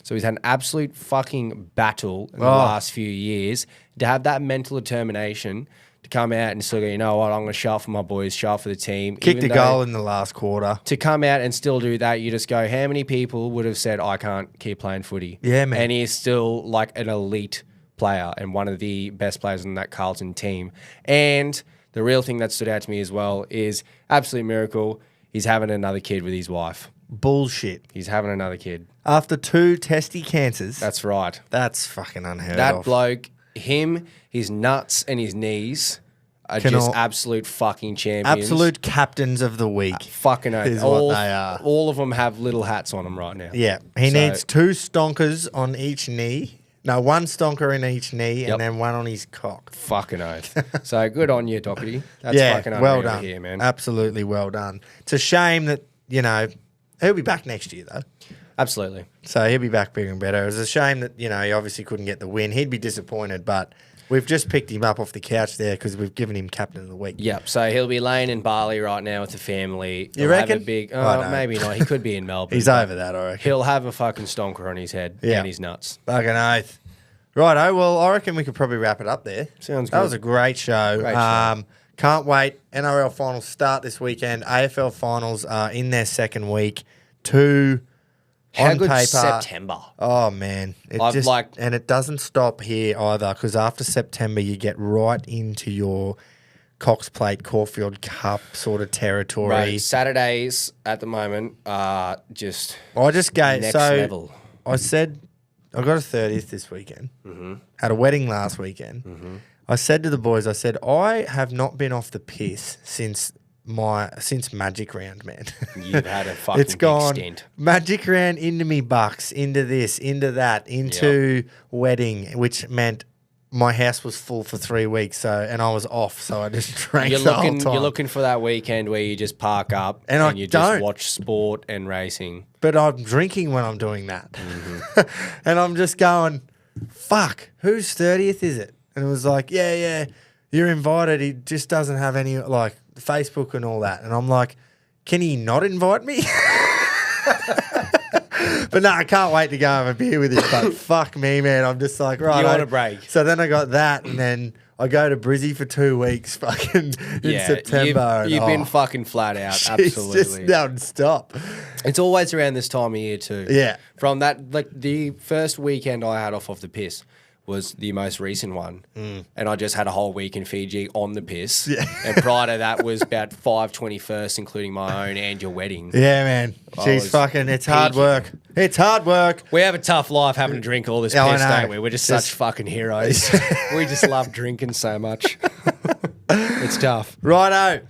So he's had an absolute fucking battle in the last few years. To have that mental determination to come out and still go, you know what, I'm going to show up for my boys, show up for the team. Kicked a goal in the last quarter. To come out and still do that, you just go, how many people would have said, I can't keep playing footy? Yeah, man. And he's still like an elite player and one of the best players in that Carlton team. And the real thing that stood out to me as well is absolute miracle. He's having another kid with his wife. Bullshit. He's having another kid. After 2 testy cancers. That's right. That's fucking unheard of. That bloke, his nuts and his knees are just absolute fucking champions. Absolute captains of the week. Fucking oath. Is what they are. All of them have little hats on them right now. Yeah. He needs 2 stonkers on each knee. No, 1 stonker in each knee and then 1 on his cock. Fucking oath. So good on you, Doherty. That's fucking unreal well done. Here, man. Absolutely well done. It's a shame that, he'll be back next year, though. Absolutely. So he'll be back bigger and better. It's a shame that, he obviously couldn't get the win. He'd be disappointed, but we've just picked him up off the couch there because we've given him captain of the week. Yep. So he'll be laying in Bali right now with the family. You reckon? Have a big, No. Maybe not. He could be in Melbourne. He's over that, I reckon. He'll have a fucking stonker on his head and his nuts. Fucking oath. Righto, well, I reckon we could probably wrap it up there. Sounds good. That was a great show. Great show. Can't wait. NRL finals start this weekend. AFL finals are in their second week. 2 How on good paper. September. Oh, man. And it doesn't stop here either because after September you get right into your Cox Plate, Caulfield Cup sort of territory. Right. Saturdays at the moment are just next level. I said I got a 30th this weekend. Had a wedding last weekend. I said to the boys, I have not been off the piss since Magic Round, man. You've had a fucking It's gone big stint. Magic Round into me bucks, into this, into that, into wedding, which meant my house was full for 3 weeks, and I was off, so I just drank the whole time. You're looking for that weekend where you just park up and you just watch sport and racing. But I'm drinking when I'm doing that. And I'm just going, fuck, whose 30th is it? And it was like, yeah, you're invited. He just doesn't have any, like, Facebook and all that. And I'm like, can he not invite me? But no, I can't wait to go have a beer with him. But fuck me, man. I'm just like, right. You want a break. So then I got that, and then I go to Brizzy for 2 weeks fucking in September. You've been fucking flat out, absolutely. It's just non-stop. It's always around this time of year too. Yeah. From that, like the first weekend I had off the piss was the most recent one. And I just had a whole week in Fiji on the piss. Yeah. And prior to that was about 5 21st, including my own and your wedding. Yeah, man. It's hard work. It's hard work. We have a tough life having to drink all this piss, don't we? We're just such fucking heroes. We just love drinking so much. It's tough. Righto.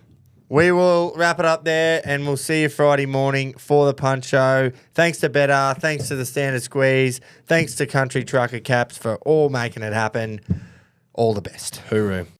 We will wrap it up there and we'll see you Friday morning for the Punch Show. Thanks to Better. Thanks to the Standard Squeeze. Thanks to Country Trucker Caps for all making it happen. All the best. Hooroo.